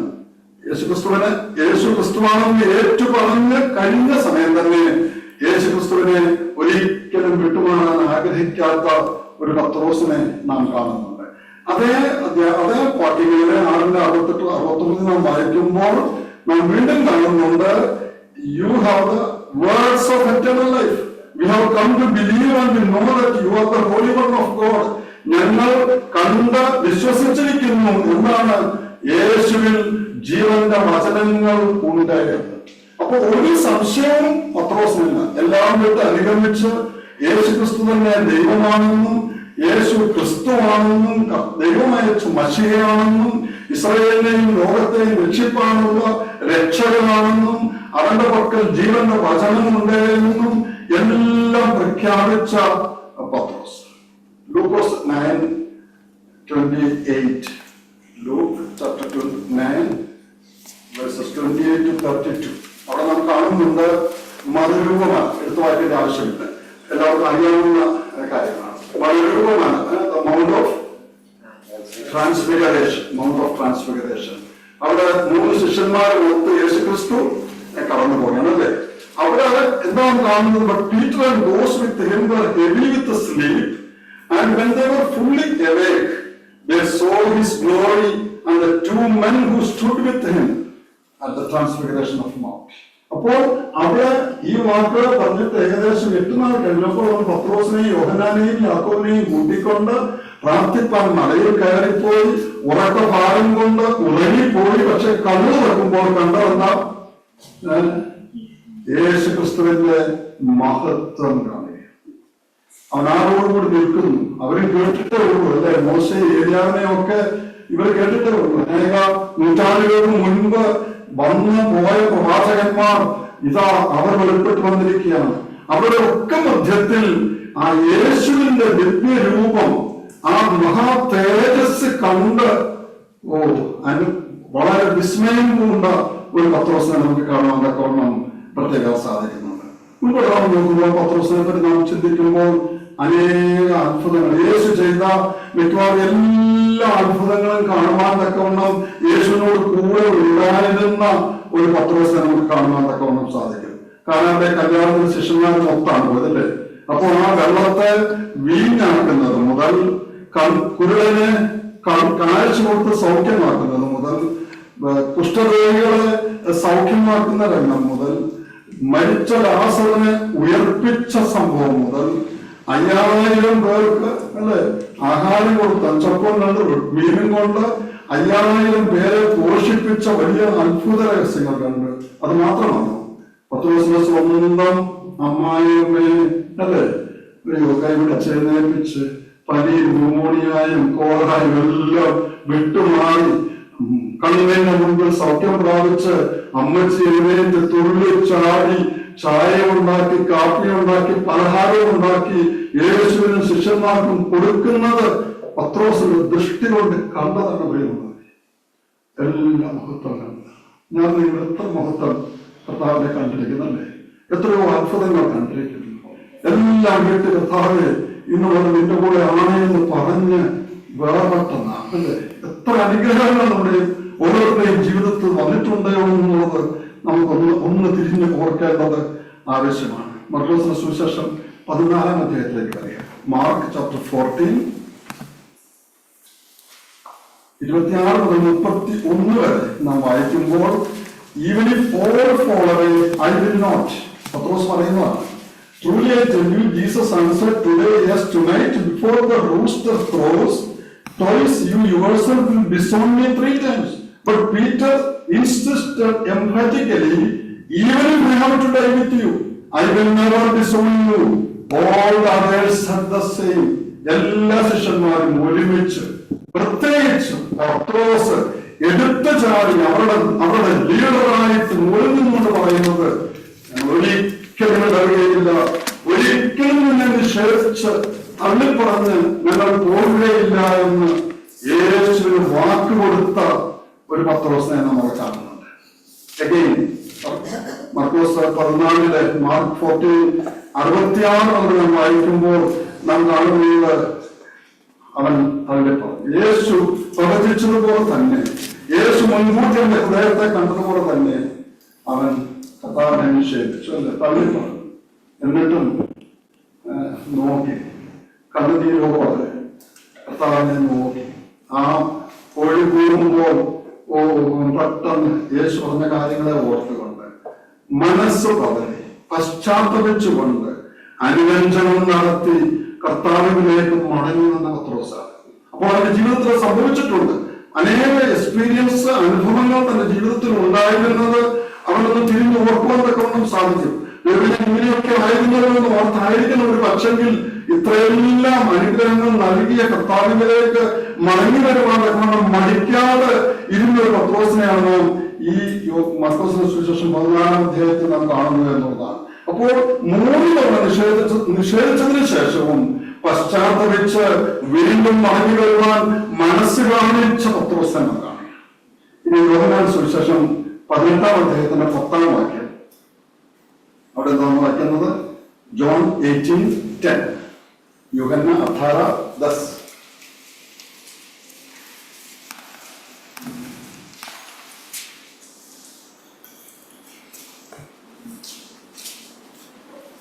യേശു ക്രിസ്തുവാണെന്ന് ഏറ്റുപറഞ്ഞ് കഴിഞ്ഞ സമയം തന്നെ യേശു ക്രിസ്തുവിനെ ഒരിക്കലും വിട്ടുമാറാൻ ആഗ്രഹിക്കാത്ത ഒരു പത്രോസിനെ നാം കാണുന്നുണ്ട്. അതേ വാക്യങ്ങളിലെ 6-68-69 നാം വായിക്കുമ്പോൾ നാം വീണ്ടും കാണുന്നുണ്ട്, you have the words of eternal life. We have come to believe and we know that you are the holy one of God. ഞങ്ങൾ കണ്ട് വിശ്വസിച്ചിരിക്കുന്നു എന്താണ്? യേശുവിൽ ജീവന്റെ വചനങ്ങൾ ഉണ്ട്. അപ്പൊ ഒരു സംശയവും പത്രോസിനില്ല. എല്ലാം വിട്ട് അനുഗമിച്ച് യേശു ക്രിസ്തു തന്നെ ദൈവമാണെന്നും യേശു ക്രിസ്തുവാണെന്നും ദൈവമയച്ചു മശീഹയാണെന്നും ഇസ്രായേലിനെയും ലോകത്തെയും രക്ഷിപ്പാനുള്ള രക്ഷകനാണെന്നും അവന്റെ പക്കൽ ജീവന്റെ വചനമുണ്ട് എന്നും എല്ലാം പ്രഖ്യാപിച്ച പത്രോസ്. ലൂക്കോസ് 9:28. Luke chapter 9 verses 28 to 32. അവിടെ നാം കാണുന്നുണ്ട് മറുരൂപമാണ്. എടുത്തു വായിക്കേണ്ട ആവശ്യമില്ല, എല്ലാവർക്കും അറിയാവുന്ന കാര്യമാണ്. മറുരൂപമാണ്. Mount of Transfiguration. അവിടെ 3 ശിഷ്യന്മാരെ ഒത്ത് യേശു ക്രിസ്തു കടന്നു പോകണം അല്ലേ? അവിടെ എന്താണ് കാണുന്നത്? But Peter and those with him were heavy with sleep And when they were fully awake, they saw his glory and the two men who stood with him at the transfiguration of Mount. അപ്പോൾ അവിടെ ഈ വാക്കുകൾ പറഞ്ഞിട്ട് ഏകദേശം 8 നാൾ കഴിഞ്ഞപ്പോൾ പത്രോസിനെയും യോഹന്നാനെയും യാക്കോബിനെയും കൂട്ടിക്കൊണ്ട് പ്രാർത്ഥിപ്പാൻ മലയിൽ കയറിപ്പോയി. ഉറക്കഭാരം കൊണ്ട് ഉറങ്ങിപ്പോയി. പക്ഷെ കണ്ണു തുറക്കുമ്പോൾ കണ്ടതെന്താ? യേശു ക്രിസ്തുവിന്റെ മഹത്വം കാണുക. അവൻ ആരോടുകൂടി നിൽക്കുന്നു. അവര് കേട്ടിട്ടേ ഉള്ളൂ അല്ലെ? മോശെ ഏലിയാവിനെ ഒക്കെ ഇവർ കേട്ടിട്ടേ ഉള്ളൂ. അനേക നൂറ്റാണ്ടുകൾക്ക് മുൻപ് വന്നു പോയ പ്രവാചകന്മാർ ഇതാ അവർ വെളിപ്പെട്ട് വന്നിരിക്കുകയാണ്. അവരുടെ ഒക്കെ മധ്യത്തിൽ ആ യേശുവിന്റെ ദിവ്യരൂപം, ആ മഹാ തേജസ് കണ്ട് അതിന് വളരെ വിസ്മയം പൂണ്ട ഒരു പത്രോസിനെ നമുക്ക് കാണാൻ തക്കവണ്ണം പ്രത്യേകം സാധിക്കുന്നുണ്ട്. മുൻപോട്ട് നോക്കുമ്പോൾ പത്രോസിനെ പറ്റി നാം ചിന്തിക്കുമ്പോൾ അനേക അത്ഭുതങ്ങൾ യേശു ചെയ്ത മിക്കവാറും എല്ലാ അത്ഭുതങ്ങളും കാണുവാൻ തക്കവണ്ണം യേശുവിനോട് കൂടെ ഉണ്ടായിരുന്ന ഒരു പത്രോസിനെ നമുക്ക് കാണുവാൻ തക്കവണ്ണം സാധിക്കും. കാനാന്റെ കല്യാണത്തിന് ശിഷ്യന്മാർ മൊത്താണ് പോയതല്ലേ? അപ്പോൾ ആ വെള്ളത്തെ വീഞ്ഞാക്കുന്നത് മുതൽ, കുരുടനെ കാഴ്ച കൊടുത്ത് സൗഖ്യമാക്കുന്നത് മുതൽ, കുഷ്ഠരോഗികളെ സൗഖ്യമാക്കുന്ന രംഗം മുതൽ, മരിച്ച ലാസറിനെ ഉയർപ്പിച്ച സംഭവം മുതൽ, 5000 പേർക്ക് അല്ലെ ആഹാരം കൊടുത്ത് അച്ചപ്പം കൊണ്ട് മീനും കൊണ്ട് 5000 പേരെ പോഷിപ്പിച്ച വലിയ അത്ഭുത രഹസ്യങ്ങൾ കണ്ട്. അത് മാത്രമാണോ? പത്രോസിനെ സ്വന്തം അമ്മായിയമ്മയെ അല്ലെ കൈപിടിച്ച് എഴുന്നേൽപ്പിച്ച് പനിയും ന്യൂമോണിയായും കോളറായും എല്ലാം വിട്ടുമാറി കണ്ണിന്റെ മുൻപിൽ സൗഖ്യം പ്രാപിച്ച് അമ്മച്ചി എഴുന്നേറ്റ് തുള്ളി ചാടി ചായ ഉണ്ടാക്കി, കാപ്പി ഉണ്ടാക്കി, പലഹാരം ഉണ്ടാക്കി യേശുവിനും ശിഷ്യന്മാർക്കും കൊടുക്കുന്നത് പത്രോസിന്റെ ദൃഷ്ടി കൊണ്ട് കണ്ടതാണ് പ്രിയമുള്ളത്. എല്ലാ മഹത്വം കണ്ട് ഞാൻ നിങ്ങൾ എത്ര മഹത്വം കർത്താവിനെ കണ്ടിരിക്കുന്നല്ലേ? എത്രയോ അത്ഭുതങ്ങൾ കണ്ടിരിക്കുന്നു. എല്ലാം കേട്ട് കർത്താവെ ഇന്നുള്ളത് നിന്റെ കൂടെ ആണെന്ന് പറഞ്ഞ് വേർപെട്ടെന്ന അല്ലേ? എത്ര അനുഗ്രഹങ്ങൾ നമ്മുടെ ഓരോരുത്തരുടെയും ജീവിതത്തിൽ വന്നിട്ടുണ്ടോ എന്നുള്ളത് നമുക്കൊന്ന് തിരിഞ്ഞ് ഓർക്കേണ്ടത് ആവശ്യമാണ്. മർക്കോസിന്റെ സുവിശേഷം 14-ാം അധ്യായത്തിലേക്ക് അറിയാം. മാർക്ക് ചാപ്റ്റർ 14 26 മുതൽ 31 വരെ നാം വായിക്കുമ്പോൾ, even if all fall away, I will not. പത്രോസ് പറയുന്നതാണ്. Truly I tell you, Jesus answered, today, yes, tonight, before the rooster crows twice, you yourself will disown me 3 times. But Peter insisted emphatically, even if I have to die with you, I will never disown you. All the others said the same. എല്ലാ ശിഷ്യന്മാരും ഒരുമിച്ച്, പ്രത്യേകിച്ച് പത്രോസ് എടുത്തു ചാടി അവരുടെ ലീഡറായിട്ട് മുഴുവൻ പറയുന്നത്, ഒരിക്കലും അറിയുകയില്ല, ഒരിക്കലും ഞാൻ നിഷേധിച്ച് തള്ളിപ്പറഞ്ഞ് ഞങ്ങൾ പോവുകയില്ല എന്ന് യേശുവിന് വാക്ക് കൊടുത്ത ഒരു പത്രോസിനെ നമ്മൾ കാണുന്നുണ്ട്. മർക്കോസ് 14 മാർക്ക് 14:66 മുതൽ നാം വായിക്കുമ്പോൾ നാം കാണുന്നത് അവൻ തള്ളിപ്പറഞ്ഞു. യേശു പ്രവചിച്ചതുപോലെ തന്നെ, യേശു മുൻകൂട്ടി എന്റെ ഹൃദയത്തെ കണ്ടതുപോലെ തന്നെ അവൻ കർത്താവിനെ നിഷേധിച്ചു അല്ലെ, തള്ളിപ്പറഞ്ഞു. എന്നിട്ടും നോക്കി, കണ്ണുനീരോടെ കർത്താവിനെ നോക്കി. ആ കോഴി കൂറുമ്പോൾ പെട്ടെന്ന് യേശു പറഞ്ഞ കാര്യങ്ങളെ ഓർത്തുകൊണ്ട് മനസ്സ് പതറി പശ്ചാത്തപിച്ചുകൊണ്ട് അനുരഞ്ജനം നടത്തി കർത്താവിലേക്ക് മടങ്ങി വന്ന പത്രോസാണ്. അപ്പോൾ അവന്റെ ജീവിതത്തിൽ സംഭവിച്ചിട്ടുണ്ട് അനേക എക്സ്പീരിയൻസ്, അനുഭവങ്ങൾ തന്റെ ജീവിതത്തിൽ ഉണ്ടായിരുന്നത് അവനൊന്ന് തിരിഞ്ഞ് ഓർക്കുവാൻ സാധിക്കും. ഇങ്ങനെയൊക്കെ ആയിരുന്നതെന്ന് ഓർത്തായിരിക്കുന്ന ഒരു പക്ഷെങ്കിൽ ഇത്രയെല്ലാം അനുഗ്രഹങ്ങൾ നൽകിയ കർത്താവിലേക്ക് മടങ്ങി വരുവാൻ മടിക്കാതെ ഇരുന്നൊരു പത്രോസിനെയാണ് ഈ മർക്കോസിന്റെ സുവിശേഷം 14-ാം അധ്യായത്തിൽ നാം കാണുന്നത് എന്നുള്ളതാണ്. അപ്പോൾ 3 തവണ നിഷേധിച്ചതിന് ശേഷവും പശ്ചാത്തപിച്ച് വീണ്ടും മടങ്ങി വരുവാൻ മനസ്സ് കാണിച്ച പത്രോസിനെ നാം കാണുക. ഇനി യോഹന്നാന്റെ സുവിശേഷം 18-ാം അധ്യായത്തിന്റെ 10-ാം വാക്യം. അവിടെ നാം വായിക്കുന്നത് ജോൺ 18:10. യോഹന്ന 18:10.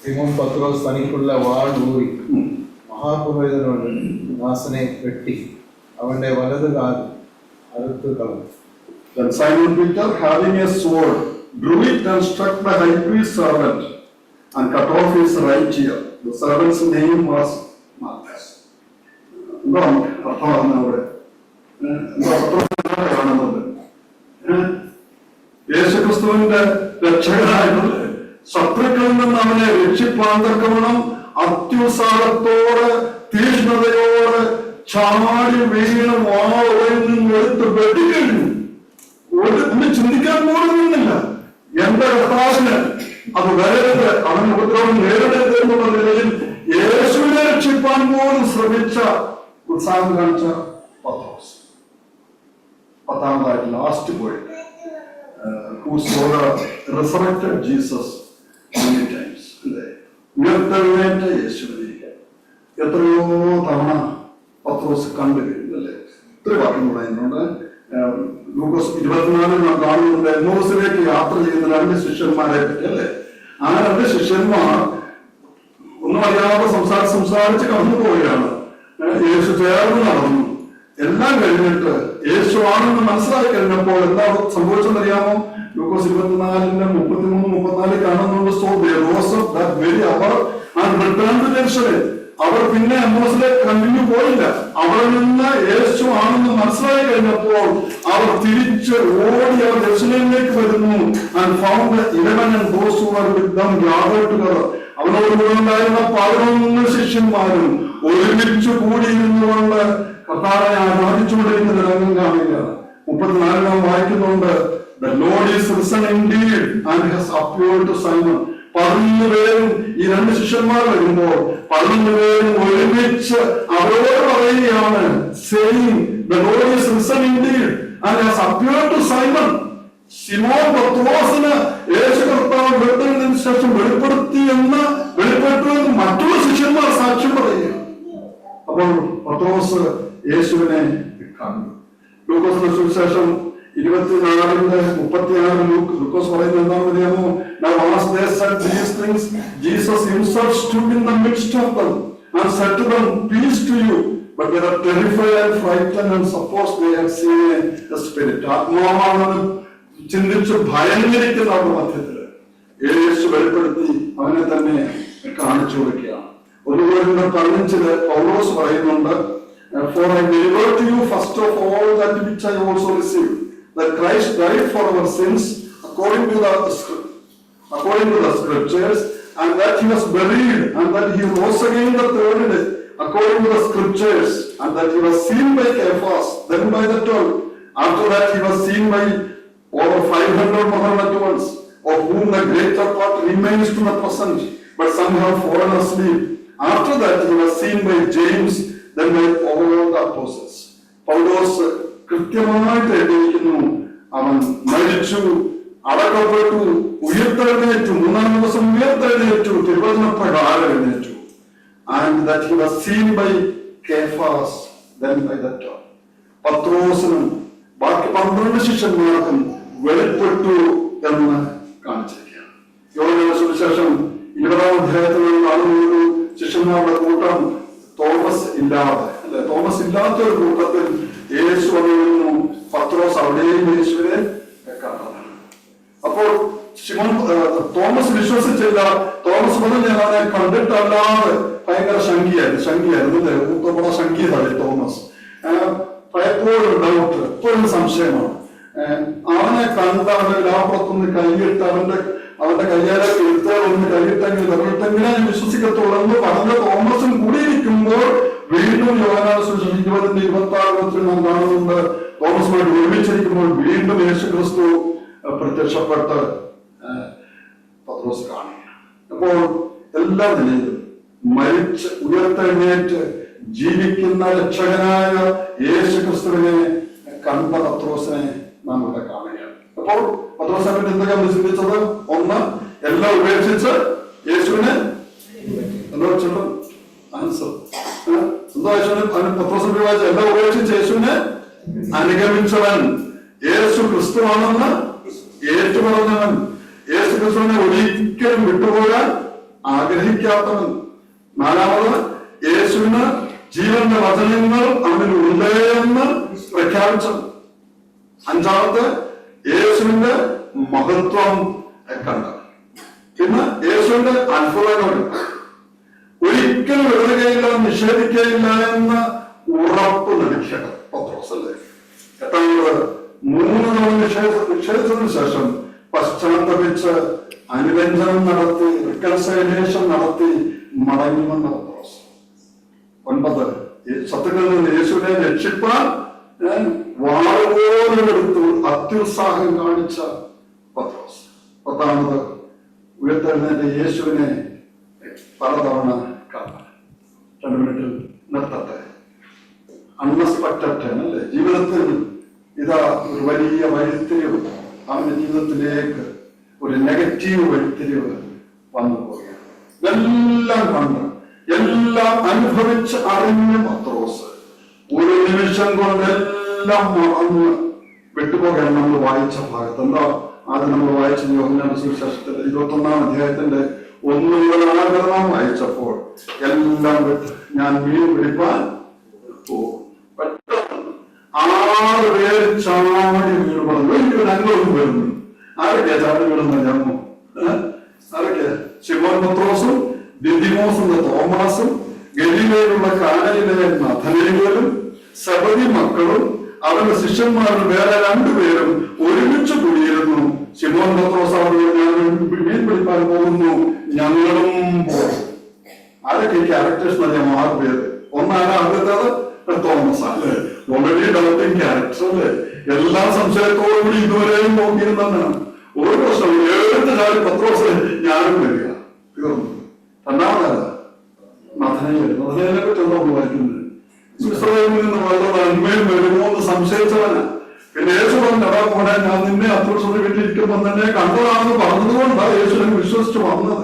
സിമോൻ പത്രോസ് തനിക്കുള്ള വാൾ ഊരി മഹാപുരോഹിതനോട്, ദാസനെ വെട്ടി അവന്റെ വലത് കാൽ അറുത്ത് കളഞ്ഞു. Then Simon Peter, having a sword, drew it and struck the high priest's servant and cut off his right ear. The servant's name was Malchus. എന്താണ് അർത്ഥം അവിടെ? കാണുന്നത് യേശുക്രിസ്തുവിന്റെ രക്ഷകനായിട്ടുള്ള ശത്രുക്കളിൽ നിന്ന് അവനെ രക്ഷിപ്പാൻ തക്കവണ്ണം അത്യുത്സാഹത്തോടെ തീഷ്ണതയോടെ ചാടി വീണ് വാളിൽ നിന്ന് എടുത്ത് വെടികഴിഞ്ഞു. ഒന്ന് ചിന്തിക്കാൻ പോലും നിന്നില്ല. എന്റെ കർത്താവിന് അത് വരരുത്, അവൻ ഉപദ്രവം നേരിടരുത് എന്നുള്ള നിലയിൽ യേശുവിനെ രക്ഷിപ്പാൻ പോലും ശ്രമിച്ച ഉത്സാഹം കാണിച്ച പത്രോസ്. പത്താമതായിട്ട് ലാസ്റ്റ് പോയിട്ട് who saw the resurrected Jesus many times. ഉയർത്തെഴുന്നേറ്റ യേശുവിനെ എത്രയോ തവണ പത്രോസ് കണ്ടു കഴിഞ്ഞു അല്ലേ? ഇത്ര വാക്യം പറയുന്നുണ്ട്. ലൂക്കോസ് 24 നാം കാണുന്നുണ്ട് എമ്മൗസിലേക്ക് യാത്ര ചെയ്യുന്ന 2 ശിഷ്യന്മാരെ പറ്റി അല്ലേ? ആ 2 ശിഷ്യന്മാർ ഒന്നും അറിയാതെ സംസാരിച്ച് കടന്നു പോവുകയാണ്. യേശു ചേർന്ന് നടന്നു. എല്ലാം കഴിഞ്ഞിട്ട് യേശു ആണെന്ന് മനസ്സിലാക്കി കഴിഞ്ഞപ്പോൾ എന്താ സംഭവിച്ചെന്നറിയാമോ? ലൂക്കോസ് 24:33-34 കാണുന്നുണ്ട്. So they rose up that very hour and return to Jerusalem. അവർ പിന്നെ എമ്മോസിലേക്ക് കണ്ടിന്യൂ പോയില്ല. അവിടെ നിന്ന് യേശു ആണെന്ന് മനസ്സിലാക്കി കഴിഞ്ഞപ്പോൾ അവർ തിരിച്ച് ഓടി അവർ ജെറുസലേമിലേക്ക് വരുന്നു. And found 11 and those who were with them gathered together. അവനോട് കൂടെ ഉണ്ടായിരുന്ന 11 ശിഷ്യന്മാരും ഒരുമിച്ച് കൂടിയിരുന്നുകൊണ്ട് കർത്താവിനെ ആരാധിച്ചുകൊണ്ടിരിക്കുന്ന രംഗം കാണുകയാണ്. 34 നാം വായിക്കുന്നുണ്ട്. The Lord is risen indeed and has appeared to Simon. 11 പേരും ഈ 2 ശിഷ്യന്മാർ വരുമ്പോൾ 11 പേരും ഒരുമിച്ച് അവരോട് പറയുകയാണ്, saying the Lord is risen indeed and has appeared to Simon. ശിമോൻ പത്രോസിന് യേശു കർത്താവ് വെളിപ്പെടുന്നതിന് ശേഷം വെളിപ്പെട്ടു എന്ന് മറ്റുള്ള ശിഷ്യന്മാർ സാക്ഷ്യം പറയുക. അപ്പോൾ പത്രോസ് യേശുവിനെ കണ്ടു. ലൂക്കോസിന്റെ സുവിശേഷം 24:36 ലൂക്കോസ് പറയുന്നത് എന്താണെന്ന് അറിയാമോ? Now as they said these things, Jesus himself stood in the midst of them and said to them, peace to you. But they were terrified and frightened and supposed they had seen a spirit. ആത്മാവാണെന്ന് ചിന്തിച്ച് ഭയന്നിരിക്കുന്ന അവരുടെ മധ്യത്തില് യേശു വെളിപ്പെടുത്തി അവനെ തന്നെ കാണിച്ചു കൊടുക്കുകയാണ്. 1 പൗലോസ് പറയുന്നുണ്ട്, for I delivered to you first of all that which I also received, that Christ died for our sins according to the scriptures, and that he was buried, and that he rose again the 3rd day according to the scriptures, and that he was seen by Cephas, then by the 12. After that he was seen by over 500 more at once, of whom the greater part remains to the present, but some have fallen asleep. After that he was seen by James, then by all the apostles. പൗലോസ് കൃത്യമായിട്ട് എഴുതിയിരിക്കുന്നു, അവൻ മരിച്ചു, അടക്കപ്പെട്ടു, ഉയർത്തെഴുന്നേറ്റു, 3-ാം ദിവസം ഉയർത്തെഴുന്നേറ്റു, തിരുവചന പ്രകാരം എഴുന്നേറ്റു. And that he was seen by Cephas, then by the 12. പത്രോസിനും ബാക്കി 12 ശിഷ്യന്മാർക്കും വെളിപ്പെട്ടു എന്ന് കാണിച്ചിരിക്കുകയാണ്. യോഹന്നാന്റെ സുവിശേഷം 20-ാം അധ്യായത്തിൽ കാണുന്ന ശിഷ്യന്മാരുടെ കൂട്ടം തോമസ് ഇല്ലാത്ത ഒരു കൂട്ടത്തിൽ യേശു വന്നിരുന്നു. പത്രോസ് അവിടെയും യേശുവിനെ കണ്ടതാണ്. അപ്പോൾ തോമസ് വിശ്വസിച്ചില്ല. തോമസ് പറഞ്ഞു, ഞാൻ അവനെ കണ്ടിട്ടല്ലാതെ ഭയങ്കര ശങ്കിയായിരുന്നു ഊത്തപ്പട ശങ്കിയതല്ലേ തോമസ്. എപ്പോഴും ഡൗട്ട്, എപ്പോഴും സംശയമാണ്. അവനെ കണ്ട അവന്റെ ലാപ്പുറത്തുനിന്ന് കൈയിട്ട് അവന്റെ കയ്യാലൊക്കെ എടുത്തോളൊന്ന് കൈയിട്ടെങ്കിൽ വിരലിട്ടെങ്കിലേ ഞാൻ വിശ്വസിക്കത്തുള്ളൂ എന്ന് പറഞ്ഞ തോമസും കൂടിയിരിക്കുമ്പോൾ വീണ്ടും യോഹന്നാന്റെ സുവിശേഷം 20:26 നാം കാണുന്നുണ്ട്. തോമസുമായിട്ട് ഒരുമിച്ചിരിക്കുമ്പോൾ വീണ്ടും യേശു ക്രിസ്തു പ്രത്യക്ഷപ്പെട്ട് പത്രോസ് കാണുകയാണ്. അപ്പോൾ എല്ലാ നിലയിലും മരിച്ച് ഉയർത്തെഴുന്നേറ്റ് ജീവിക്കുന്ന രക്ഷകനായ യേശു ക്രിസ്തുവിനെ കണ്ട പത്രോസിനെ നാം ഇവിടെ കാണുകയാണ്. അപ്പോൾ പത്രോസിനെ പറ്റി എന്തൊക്കെയാണ് ചിന്തിച്ചത്? ഒന്ന്, എല്ലാം ഉപേക്ഷിച്ച് യേശുവിനെ പത്രോസിനെ വായിച്ച എല്ലാം ഉപേക്ഷിച്ച് യേശുവിനെ അനുഗമിച്ചവൻ, യേശു ക്രിസ്തുവാണെന്ന് ഏറ്റുപറഞ്ഞവൻ, യേശു ക്രിസ്തുവിനെ ഒരിക്കലും വിട്ടുപോകാൻ ആഗ്രഹിക്കാത്തവൻ. 4, യേശുവിന് ജീവന്റെ വചനങ്ങൾ അവനിലുണ്ട് എന്ന് പ്രഖ്യാപിച്ചത്. അഞ്ചാമത്തെ യേശുവിന്റെ മഹത്വം കണ്ട. പിന്നെ യേശുവിന്റെ അത്ഭുതങ്ങൾ ഒരിക്കലും എഴുതുകയില്ല, നിഷേധിക്കുകയില്ല എന്ന് ഉറപ്പ് നൽകിയ പത്രോസ് അല്ലേ. എട്ടാമത് 3 തവണ നിഷേധിച്ചതിനു ശേഷം പശ്ചാത്തപിച്ച് അനുരഞ്ജനം നടത്തി, റിക്കൺസൈലേഷൻ നടത്തി മടങ്ങി വന്ന പത്രോസ്. 9 ശത്രുക്കളിൽ നിന്ന് യേശുവിനെ രക്ഷിപ്പാൻ വാളുപോലെടുത്തു അത്യുത്സാഹം കാണിച്ച പത്രോസ്. 10 ഉയർത്തെഴുന്നേറ്റ് യേശുവിനെ പലതവണ കാണാൻ. 2 മിനിറ്റിൽ നിർത്തട്ടെ. അൺഎക്സ്പെക്ടഡ് അല്ലേ ജീവിതത്തിൽ ഇതാ ഒരു വലിയ വഴിത്തിരിവ് അവന്റെ ജീവിതത്തിലേക്ക്, ഒരു നെഗറ്റീവ് വഴിത്തിരിവ് വന്നു പോവുകയാണ്. എല്ലാം കണ്ട് എല്ലാം അനുഭവിച്ച് അറിഞ്ഞ പത്രോസ് ഒരു നിമിഷം കൊണ്ട് എല്ലാം മറന്ന് വിട്ടുപോകാൻ നമ്മൾ വായിച്ച ഭാഗത്ത് എന്താ ആദ്യം നമ്മൾ വായിച്ച യോഹന്നാന്റെ സുവിശേഷത്തിന്റെ 21-ാം അധ്യായത്തിന്റെ 1 മുതൽ 6 വായിച്ചപ്പോൾ എല്ലാം വിട്ട് ഞാൻ മീൻ പിടിപ്പാൻ പോകും. പെട്ടെന്ന് 6 പേര് ചാടി വീടുപറഞ്ഞു. വലിയൊരു അംഗവും വരുന്നു. ആരൊക്കെയാ ചാടി വീടുന്ന ജന്മം? ആരൊക്കെയാ? ശിമോൻ പത്രോസും ദിദിമോസ് എന്ന തോമാസും ഗലീലയിലുള്ള കാനയിലെ നഥനയേലും സെബദി മക്കളും അവരുടെ ശിഷ്യന്മാരിൽ വേറെ 2 പേരും ഒരുമിച്ച് കൂടിയിരുന്നു. ശിമോൻ പത്രോസ് അവരോട് ഞാൻ മീൻ പിടിപ്പാൻ പോകുന്നു, ഞങ്ങളും പോകും. ആരൊക്കെ ഈ ക്യാരക്ടേഴ്സ് അറിയാം? 6 പേര്. ഒന്നാണ് ആദ്യത്തേത് തോമസ് അല്ലേ, ഓൾറെഡി ഡെവലപ്പിംഗ് ക്യാരക്ടർ അല്ലേ, എല്ലാ സംശയത്തോടും കൂടി ഇതുവരെയും നോക്കിയിരുന്നാണ്. ഒരു പ്രശ്നം ഏഴ് ചാടി പത്രോസ് ഞാനും വരിക തീർന്നു. രണ്ടാമതല്ല നഥനയേലിനെ പറ്റി എന്താ വായിക്കുന്നത്? ഇസ്രായേലിൽ നിന്ന് വളരെ നന്മയും വരുമോ എന്ന് സംശയിച്ചവനാ. പിന്നെ യേശു പറഞ്ഞു എടാ മോനെ ഞാൻ നിന്നെ അത്യാവശ്യം വീട്ടിലിരിക്കുമ്പോൾ തന്നെ കണ്ടതാണെന്ന് പറഞ്ഞതുകൊണ്ടാണ് യേശുവിനെ വിശ്വസിച്ച് വന്നത്.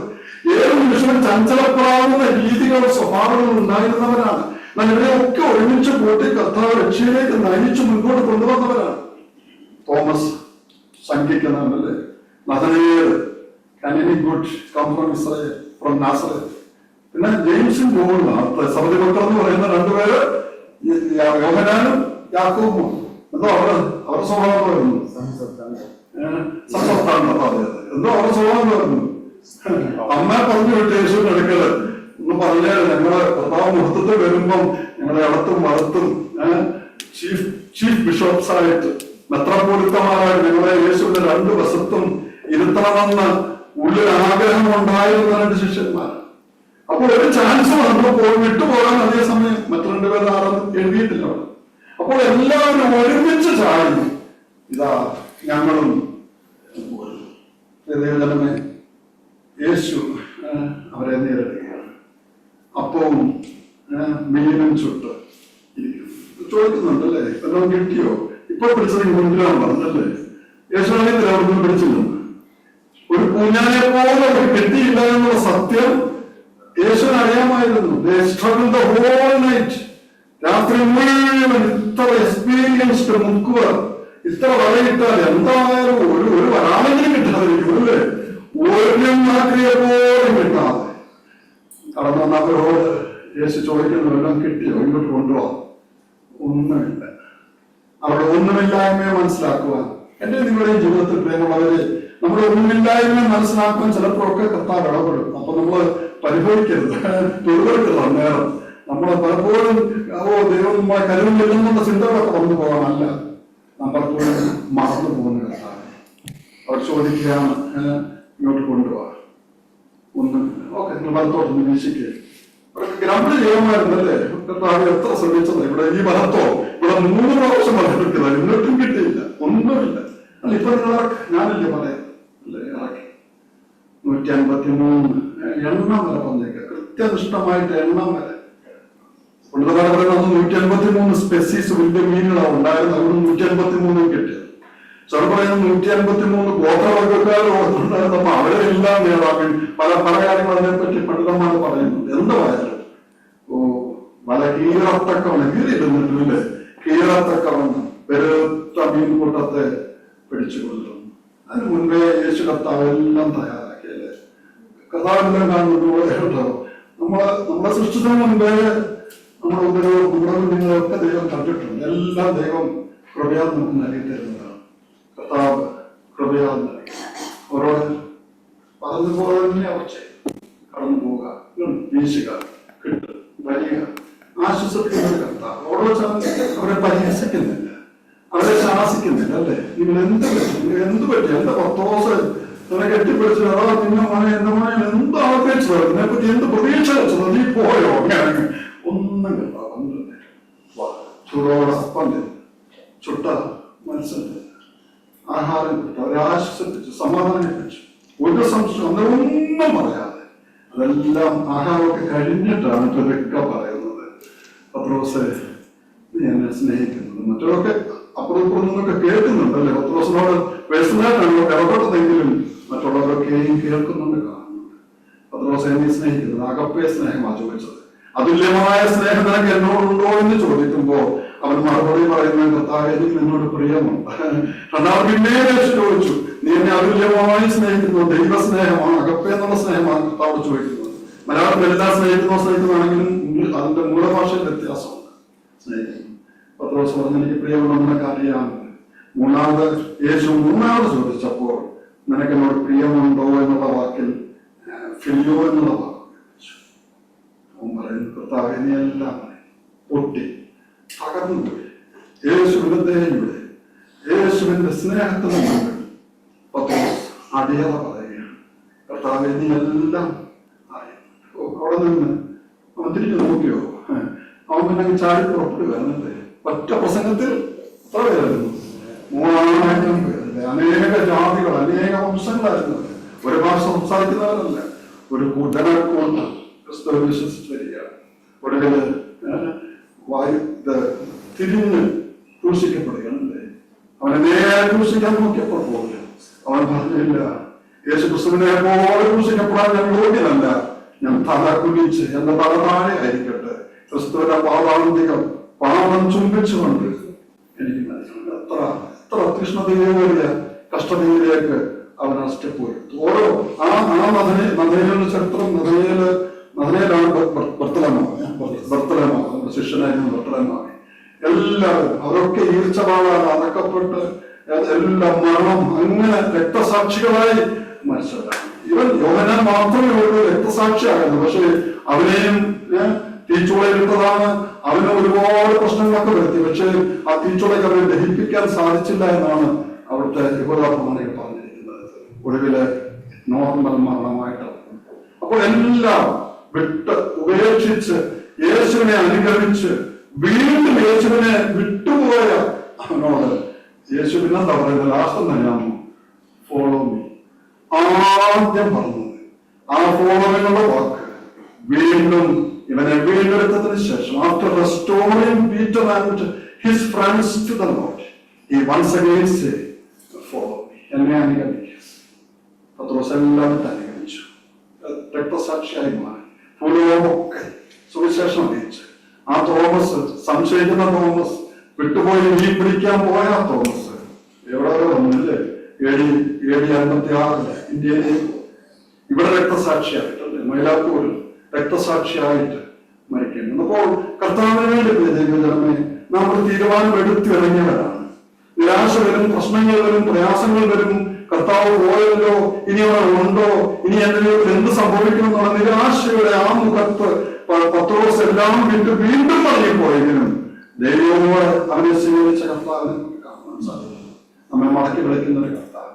ഏത് നിമിഷവും ചഞ്ചലപ്പെടാവുന്ന രീതികൾ സ്വഭാവങ്ങൾ ഉണ്ടായിരുന്നവരാണ്. എന്നാൽ ഇവരെയൊക്കെ ഒരുമിച്ച് കൂട്ടി കർത്താവ് രക്ഷയിലേക്ക് നയിച്ചു മുൻപോട്ട് കൊണ്ടുവന്നവരാണ്. തോമസ് ശങ്കിക്കുന്നവരല്ലേ, Nathanael good come from Israel from Nazareth. പിന്നെ ജെയിംസും ജോണും സബദി മക്കൾ എന്ന് പറയുന്ന 2 പേര് യോഹന്നാനും യാക്കോബും. എന്തോ അവരുടെ സ്വഭാവം പറയുന്നു, എന്തോ അവരുടെ സ്വഭാവം പറയുന്നു. അമ്മ പറഞ്ഞു വിട്ട് യേശുവിന്റെ അടുക്കല് ഒന്ന് പറഞ്ഞാൽ ഞങ്ങളെ കർത്താവ് മുഹൂർത്തത്തിൽ വരുമ്പം ഞങ്ങളെ ഇടത്തും വലത്തും ചീഫ് ബിഷപ്സായിട്ട് മെത്രാപ്പോലിത്തമാരായിട്ട് ഞങ്ങളെ യേശുവിന്റെ 2 വശത്തും ഇരുത്തണമെന്ന് ഉള്ളിൽ ആഗ്രഹം ഉണ്ടായിരുന്ന 2 ശിഷ്യന്മാർ. അപ്പോൾ ഒരു ചാൻസ് വന്നപ്പോൾ വിട്ടുപോകാൻ അതേ സമയം മറ്റു 2 പേർ ആരെന്ന് എഴുതിയിട്ടില്ല അവിടെ. അപ്പോൾ എല്ലാവരും ഒരുമിച്ച് ചാടി ഇതാ ഞങ്ങളും ദൈവജനമേ യേശു അവരെ നേരിടുകയാണ്. അപ്പവും മീനും ചുട്ട് ചോദിക്കുന്നുണ്ടല്ലേ, എല്ലാം കിട്ടിയോ? ഇപ്പൊ പിടിച്ചത് കൊണ്ടുവരാൻ പറഞ്ഞല്ലേ? യേശുവിനെ അവിടുന്ന് പിടിച്ചിട്ടുണ്ട്. ഒരു കുഞ്ഞാനെ പോലെ കിട്ടിയില്ല എന്നുള്ള സത്യം യേശുവിന് അറിയാമായിരുന്നു. രാത്രി മുഴുവൻ ഇത്ര എക്സ്പീരിയൻസ്ഡ് മുക്കുക, ഇത്ര വലയിട്ടാൽ എന്തായാലും ഒരു വരാമെങ്കിലും കിട്ടാതിരിക്കും അല്ലേ? ഒരു നാട്ടിയെ പോലും കിട്ടാതെ കടന്നു വന്നവരോട് യേശു ചോദിക്കുന്നു എല്ലാം കിട്ടിയോ, ഇങ്ങോട്ട് കൊണ്ടുപോകാം. ഒന്നുമില്ല. അവിടെ ഒന്നുമില്ലായ്മയെ മനസ്സിലാക്കുവാൻ എന്റെ നിങ്ങളുടെയും ജീവിതത്തിൽ പ്രിയമുള്ളവരെ നമ്മുടെ ഒന്നുമില്ലായ്മയെ മനസ്സിലാക്കാൻ ചിലപ്പോഴൊക്കെ കർത്താവ് ഇടപെടും. അപ്പൊ നമ്മള് പരിഭവിക്കരുത്, തൊഴിലെടുക്കരുത്. അന്നേരം നമ്മളെ പലപ്പോഴും ദൈവം നമ്മളെ കരുവില്ലെന്നുള്ള ചിന്തകളൊക്കെ വന്നു പോകാനല്ല, നാം പലപ്പോഴും മറന്നു പോകുന്ന കർത്താവ്. അവർ ചോദിക്കുകയാണ് ഇങ്ങോട്ട് കൊണ്ടുപോകാം. ഒന്ന് ഓക്കെ നിങ്ങൾ വലത്തോട്ടൊന്ന് വീക്ഷിക്കുക. അവർക്ക് ഗ്രൗണ്ട് ചെയ്യുമായിരുന്നല്ലേ കർത്താവ് എത്ര ശ്രമിച്ചത്. ഇവിടെ ഈ വലത്തോ ഇവിടെ 3 പ്രാവശ്യം വളർത്തിക്കുന്നത് എന്നിട്ടും കിട്ടിയില്ല, ഒന്നുമില്ല. അല്ല ഇപ്പൊ നിങ്ങൾ ഞാനല്ലേ പറയാം അല്ലേ, ഇറക്കി 153 എണ്ണം വരെ പറഞ്ഞേക്ക, കൃത്യനിഷ്ഠമായിട്ട് എണ്ണം വരെ. പണ്ടുകാലം പറയുന്നത് 153 സ്പെസീസ് വലിയ മീനുകളാണ് ഉണ്ടായിരുന്നത്. അവിടെ 153 കിട്ടിയത്. ചില പറയുന്നത് 153 ഗോത്രവർഗക്കാരും ഓർത്തുണ്ടായിരുന്നപ്പോ അവരെല്ലാം നേടാൻ പല കാര്യങ്ങൾ അതിനെപ്പറ്റി പണ്ഡിതന്മാർ പറയുന്നുണ്ട്. എന്തായാലും പല കീഴത്തക്കവണ്ണം കീറിയിരുന്നിട്ടില്ലേ, കീഴത്തക്കവണ്ണം പെരുത്ത മീൻകൂട്ടത്തെ പിടിച്ചുകൊള്ളും. അതിന് മുൻപേ യേശു കർത്താവ് എല്ലാം തയ്യാറാക്കിയല്ലേ. കർത്താവെല്ലാം കാണുന്നത് പോലെ കേട്ടോ, നമ്മളെ സൃഷ്ടിച്ചതിന് മുൻപേ നമ്മുടെ ഉപദ്രവങ്ങളൊക്കെ ദൈവം കണ്ടിട്ടുണ്ട്. എല്ലാം ദൈവം കൃപയാൽ നമുക്ക് നൽകി തരുന്നതാണ്. കർത്താവ് കൃപയാൽ നൽകി അവരോട് പറഞ്ഞതുപോലെ തന്നെ അവർ ചെയ്യും. കടന്നു പോവുക, വീശുക, കിട്ടുക, വരിക, ആശ്വസിപ്പിക്കുന്ന കർത്താവ്. ഓരോ അവരെ പരിഹസിക്കുന്നില്ല, അവരെ ശാസിക്കുന്നില്ല. അല്ലേ, നിങ്ങൾ എന്ത് പറ്റി, നിങ്ങൾ എന്ത് പറ്റി, എന്റെ 10 ദിവസം നിന്നെ കെട്ടിപ്പിടിച്ചു, അതാ നിന്നെ മോനെ എന്റെ മോനെ എന്ത് ആഗ്രഹിച്ചത്, ഇതിനെപ്പറ്റി എന്ത് പ്രതീക്ഷ വെച്ചത്, നീ പോയോ, അങ്ങനെ ഒന്നും കണ്ടാവുന്നില്ല. ചൂടോടെ അപ്പം ചുട്ട മത്സ്യം ആഹാരം കൊടുത്ത് അവരെ ആശ്വസിപ്പിച്ചു, സമാധാനിപ്പിച്ചു. ഒരു സംശയം ഒന്നും പറയാതെ അതെല്ലാം ആഹാരമൊക്കെ കഴിഞ്ഞിട്ടാണ് ഇവരൊക്കെ പറയുന്നത്, പത്രോസേ നീ എന്നെ സ്നേഹിക്കുന്നത്. മറ്റൊക്കെ അപ്പുറം നിന്നൊക്കെ കേൾക്കുന്നുണ്ടല്ലേ, പത്രോസിനോട് പേഴ്സണലായിട്ടാണോ ഇടപെട്ടതെങ്കിലും മറ്റുള്ളവരൊക്കെയും കേൾക്കുന്നുണ്ട്, കാണുന്നുണ്ട്. പത്രോസേ നീ സ്നേഹിക്കുന്നത് അകപ്പേ സ്നേഹമാ ചോദിച്ചത്. അതുല്യമായ സ്നേഹം നിനക്ക് എന്നോടുണ്ടോ എന്ന് ചോദിക്കുമ്പോ അവൻ മറുപടി പറയുന്ന കർത്താവേ എനിക്ക് നിന്നോട് പ്രിയമുണ്ട്. രണ്ടാമത് പിന്നീട് ചോദിച്ചു, നീ എന്നെ അതുല്യമായി സ്നേഹിക്കുന്നു, ദൈവസ്നേഹമാണ്, അകപ്പേ എന്നുള്ള സ്നേഹമാണ് കർത്താവോട് ചോദിക്കുന്നത്. മലയാളത്തിൽ എല്ലാ സ്നേഹിക്കുന്നതാണെങ്കിലും അതിന്റെ മൂലഭാഷയിൽ വ്യത്യാസമുണ്ട്. സ്നേഹിക്കുന്നു. പത്രോസ് പറഞ്ഞു എനിക്ക് പ്രിയമുണ്ടെന്നൊക്കെ അറിയാമെന്ന്. യേശു മൂന്നാമത് ചോദിച്ചപ്പോൾ നിനക്ക് എന്നോട് പ്രിയമുണ്ടോ എന്നുള്ള വാക്കിൽ ഫിലിയോ എന്നുള്ള വാക്ക് അവൻ പറയുന്നു, കർത്താവേ നീ എല്ലാം പൊട്ടി തകർന്നുപോയി. യേശുവിന്റെ ദയയുടെ യേശുവിന്റെ സ്നേഹത്തിന് മുമ്പിൽ പത്രോസ് അടിയറ പറയുകയാണ്, കർത്താവേ നീ എല്ലാം ആയി. അവിടെ നിന്ന് അവൻ തിരിഞ്ഞു നോക്കിയോ, അവൻ പിന്നെ ചാടി പുറപ്പെടുകയാണല്ലേ. ഒറ്റ പ്രസംഗത്തിൽ എത്ര പേരായിരുന്നു? 3000 പേരല്ലേ. അനേക ജാതികൾ, അനേക വംശങ്ങളായിരുന്നു. ഒരു ഭാഷ സംസാരിക്കുന്നവരല്ല, ഒരു ജനക്കൂട്ടം ക്രിസ്തുവിൽ വിശ്വസിച്ച് വരികയാണ്. ഒടുവില് തിരിഞ്ഞ് ക്രൂശിക്കപ്പെടുകയാണല്ലേ. അവനെ നേരെ ക്രൂശിക്കാൻ നോക്കിയപ്പോൾ പോലും അവൻ പറഞ്ഞില്ല, യേശു ക്രിസ്തുവിനെ പോലെ ക്രൂശിക്കപ്പെടാൻ ഞാൻ യോഗ്യനല്ല, ഞാൻ തല കുലിച്ച് എന്റെ തല താഴെ ആയിരിക്കട്ടെ, ക്രിസ്തുവിന്റെ പാദാന്തികം പാദം ചുംബിച്ചുകൊണ്ട് എനിക്ക് മനസ്സിലായി. എത്ര തീഷ്ണതയേറിയ കഷ്ടതയിലേക്ക് അവൻ ആ സ്റ്റെപ്പ് പോയി. ഓരോ നദനയുടെ ചരിത്രം, നദനയിലാണ് ബർത്തലമോ നമ്മുടെ ശിഷ്യനായിരുന്നു ബർത്തലമായി. എല്ലാവരും അവരൊക്കെ ഈർച്ചപാടാണ് അടക്കപ്പെട്ട് എല്ലാം മരണം, അങ്ങനെ രക്തസാക്ഷികളായി മരിച്ചവരാണ്. ഇവൻ യോഹന്നാൻ മാത്രമേ ഉള്ളൂ രക്തസാക്ഷിയാകുന്നു. പക്ഷെ അവനെയും തീച്ചുളയിലിട്ടതാണ്, അവന് ഒരുപാട് പ്രശ്നങ്ങളൊക്കെ വരുത്തി. പക്ഷെ ആ തീച്ചുളയ്ക്ക് അവരെ ദഹിപ്പിക്കാൻ സാധിച്ചില്ല എന്നാണ് അവിടുത്തെ യഹൂദപ്രമാണികൾ പറഞ്ഞിരിക്കുന്നത്. ഒടുവില് നോർമൽ മരണമായിട്ട്. അപ്പോൾ എല്ലാം വിട്ട് ഉപേക്ഷിച്ച് യേശുവിനെ അനുഗമിച്ച് വീണ്ടും യേശുവിനെ വിട്ടുപോയ അവനോട് യേശു പിന്നെന്താ പറയുന്നത്? ലാസ്റ്റ് തന്നെയാണോ ഫോളോ മീ ആദ്യം പറഞ്ഞത്. ആ ഫോളോവിനുള്ള വാക്ക് വീണ്ടും ഇവനെ വീണ്ടെടുത്തതിന് ശേഷം, after restoring Peter and his friends to the Lord, he once again said, follow me, എന്നെ അനുഗമിക്കുക. പത്രോസ് എല്ലാവരും അനുഗമിച്ചു, രക്തസാക്ഷിയായി മാറി. ഭൂലോകമൊക്കെ സുവിശേഷം അറിയിച്ച് ആ തോമസ്, സംശയിക്കുന്ന തോമസ്, വിട്ടുപോയി മീൻ പിടിക്കാൻ പോയ തോമസ് എവിടെ വന്നില്ലേ? AD 56 ഇന്ത്യയിലേക്ക് ഇവിടെ രക്തസാക്ഷിയായിട്ടല്ലേ, മൈലാപ്പൂരിൽ രക്തസാക്ഷിയായിട്ട് മരിക്കുന്നു. അപ്പോൾ കർത്താവിന് വേണ്ടി ദൈവജനമേ നാം ഒരു തീരുമാനം എടുത്തിറങ്ങിയവരാണ്. നിരാശ വരും, പ്രശ്നങ്ങൾ വരും, പ്രയാസങ്ങൾ വരും. കർത്താവ് പോയല്ലോ, ഇനി അവിടെ ഉണ്ടോ, ഇനി എന്തെങ്കിലും എന്ത് സംഭവിക്കും എന്നുള്ള നിരാശയുടെ ആ മുഖത്ത് പത്രോസ് എല്ലാം വിട്ട് വീണ്ടും മടങ്ങിപ്പോയെങ്കിലും ദൈവത്തോട് അവനെ സ്വീകരിച്ച കർത്താവിനെ നമുക്ക് കാണാൻ സാധിക്കും. നമ്മെ മടക്കി വിളിക്കുന്ന ഒരു കർത്താവ്,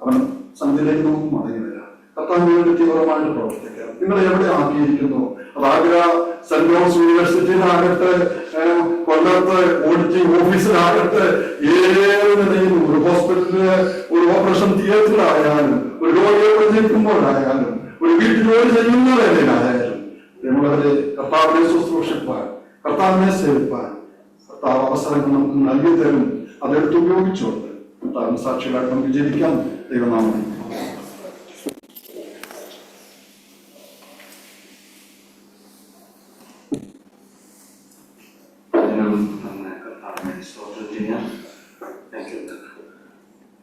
അവൻ സന്ധിയിലേക്ക് നമുക്ക് മടങ്ങി വരാം. കർത്താവിന് വേണ്ടി തീവ്രമായിട്ട് പ്രവർത്തിക്കാം. നിങ്ങൾ എവിടെ ആക്കിയിരിക്കുന്നു? അത് ആഗ്ര സെന്റ് ജോൺസ് യൂണിവേഴ്സിറ്റിയിലാകട്ടെ, കൊല്ലത്ത് ഓഡിറ്റിംഗ് ഓഫീസിലാകട്ടെ, ഏത് നിലയിൽ ഒരു ഹോസ്പിറ്റലില് ഒരു ഓപ്പറേഷൻ തിയേറ്ററിലായാലും, ഒരു രോഗിയെ പ്രചരിക്കുമ്പോഴായാലും, ഒരു വീട്ടിൽ ജോലി ചെയ്യുന്ന വേലയിലായാലും നമ്മളവരെ കർത്താവിനെ ശുശ്രൂഷിപ്പാൻ, കർത്താവിനെ സേവിപ്പാൻ കർത്താവ് അവസരങ്ങൾ നമുക്ക് നൽകി തരും. അതെടുത്ത് ഉപയോഗിച്ചുകൊണ്ട് കർത്താവിന് സാക്ഷികളായിട്ട് നമുക്ക് ജീവിക്കാം. ദൈവനാമം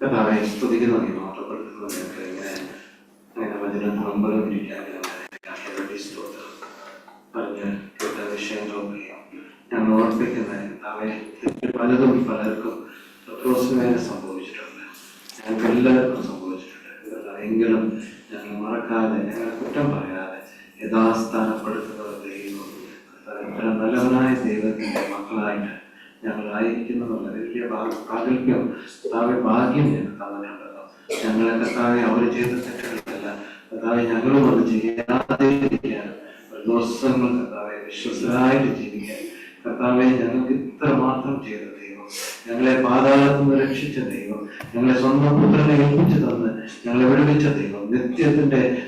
കർത്താവെ സ്തുതിക്കുന്നു, മാറ്റപ്പെടുത്തുന്നു. ഇങ്ങനെ അങ്ങനെ വചനം നമ്പറും ഇരിക്കാൻ പറഞ്ഞ കേട്ട വിഷയങ്ങളൊക്കെ ഞങ്ങൾ ഓർപ്പിക്കുന്നത് കർത്താവെ തെറ്റ് പലതും പലർക്കും വേദന സംഭവിച്ചിട്ടുണ്ട്, ഞങ്ങൾക്ക് എല്ലാവർക്കും സംഭവിച്ചിട്ടുണ്ട്. എങ്കിലും ഞങ്ങൾ മറക്കാതെ, ഞങ്ങളെ കുറ്റം പറയാതെ യഥാസ്ഥാനപ്പെടുത്തുന്ന ദൈവം, ഇത്തരം നല്ലവനായ ദൈവത്തിന്റെ മക്കളായിട്ട് ഞങ്ങളായിരിക്കുന്നുള്ള വലിയ പ്രാഗൽഭ്യം കർത്താവെ ഭാഗ്യം ഞങ്ങൾ തന്നിട്ടുണ്ടല്ലോ. ഞങ്ങളെ കർത്താവെ അവർ ചെയ്ത തെറ്റുകളല്ല കർത്താവെ ഞങ്ങളും അത് ചെയ്യാതെ ഇരിക്കാൻ ഒരു ദിവസങ്ങൾ കർത്താവെ വിശ്വസരായിട്ട് ജീവിക്കാൻ കർത്താവെ ഞങ്ങൾക്ക് ഇത്ര മാത്രം ചെയ്ത ദൈവം, ഞങ്ങളെ പാതാളത്തിൽ നിന്ന് രക്ഷിച്ച ദൈവം, ഞങ്ങളെ സ്വന്തം പുത്രനെ ഏൽപ്പിച്ചു തന്ന് ഞങ്ങളെ വിടുവിച്ച ദൈവം,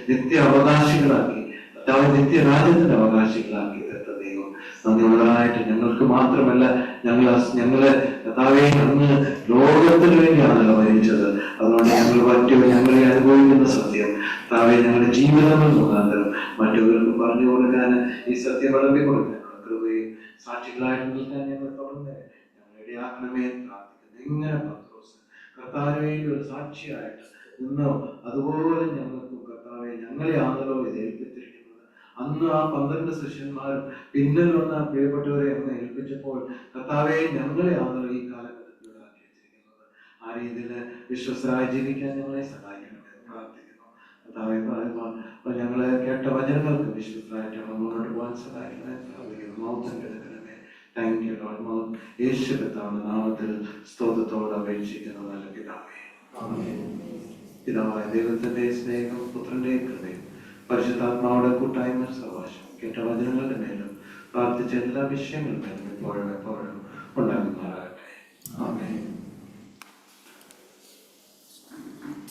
നിത്യ അവകാശികളാക്കി കർത്താവെ നിത്യരാജ്യത്തിന്റെ അവകാശികളാക്കി തീർത്ത ദൈവം നന്ദിയുള്ളതായിട്ട് ഞങ്ങൾക്ക് മാത്രമല്ല, ഞങ്ങളെ കർത്താവെ അന്ന് ലോകത്തിന് വേണ്ടിയാണല്ലോ മരിച്ചത്. അതുകൊണ്ട് ഞങ്ങളെ അനുഭവിക്കുന്ന സത്യം കർത്താവെ ഞങ്ങളുടെ ജീവിതങ്ങൾ മുഖാന്തരം മറ്റുള്ളവർക്ക് പറഞ്ഞു കൊടുക്കാൻ, ഈ സത്യം വിളമ്പി കൊടുക്കാൻ കൃപയും സാക്ഷികളായിട്ട് നിൽക്കാൻ ഞങ്ങൾ തുടർന്ന് ഞങ്ങൾ ഇടയാക്കണമേ പ്രാർത്ഥിക്കുന്നു. ഇങ്ങനെ പത്രോസ് കർത്താവിനെ ഒരു സാക്ഷിയായിട്ട് നിന്നോ അതുപോലെ ഞങ്ങൾക്ക് കർത്താവെ ഞങ്ങളെ ആണല്ലോ ഇത് ഏൽപ്പിച്ചിരിക്കുന്നത്. അന്ന് ആ 12 ശിഷ്യന്മാരും പിന്നിൽ വന്ന പ്രിയപ്പെട്ടവരെ അന്ന് ഏൽപ്പിച്ചപ്പോൾ കർത്താവെ ഞങ്ങളെ ആണല്ലോ ഈ കാലഘട്ടത്തിൽ ആക്കി വെച്ചിരിക്കുന്നത്. ആ രീതിയിൽ വിശ്വസരായി ജീവിക്കാൻ ഞങ്ങളെ സഹായിക്കണമെന്ന് പ്രാർത്ഥിക്കുന്നു. കർത്താവെ ഞങ്ങളെ കേട്ട വചനങ്ങൾക്ക് വിശ്വസരായിട്ട് മുന്നോട്ട് പോകാൻ സഹായിക്കണമെന്ന് പ്രാർത്ഥിക്കുന്നു. മൗത്തം എടുക്കണമേ. Thank you Lord. മൗത്ത് യേശു കർത്താവിന്റെ നാമത്തിൽ സ്തോത്രത്തോടെ അപേക്ഷിക്കുന്നു നല്ല പിതാവേ. പിതാവായ ദൈവത്തിന്റെ സ്നേഹം, പുത്രന്റെ കൃപയും പരിശുദ്ധാത്മാവുടെ കൂട്ടായ്മ സഹവാസം കേട്ട വചനങ്ങളുടെ മേലും പ്രാർത്ഥിച്ച എല്ലാ വിഷയങ്ങളും മേലും എപ്പോഴും ഉണ്ടാകുമാറാകട്ടെ. ആമേൻ.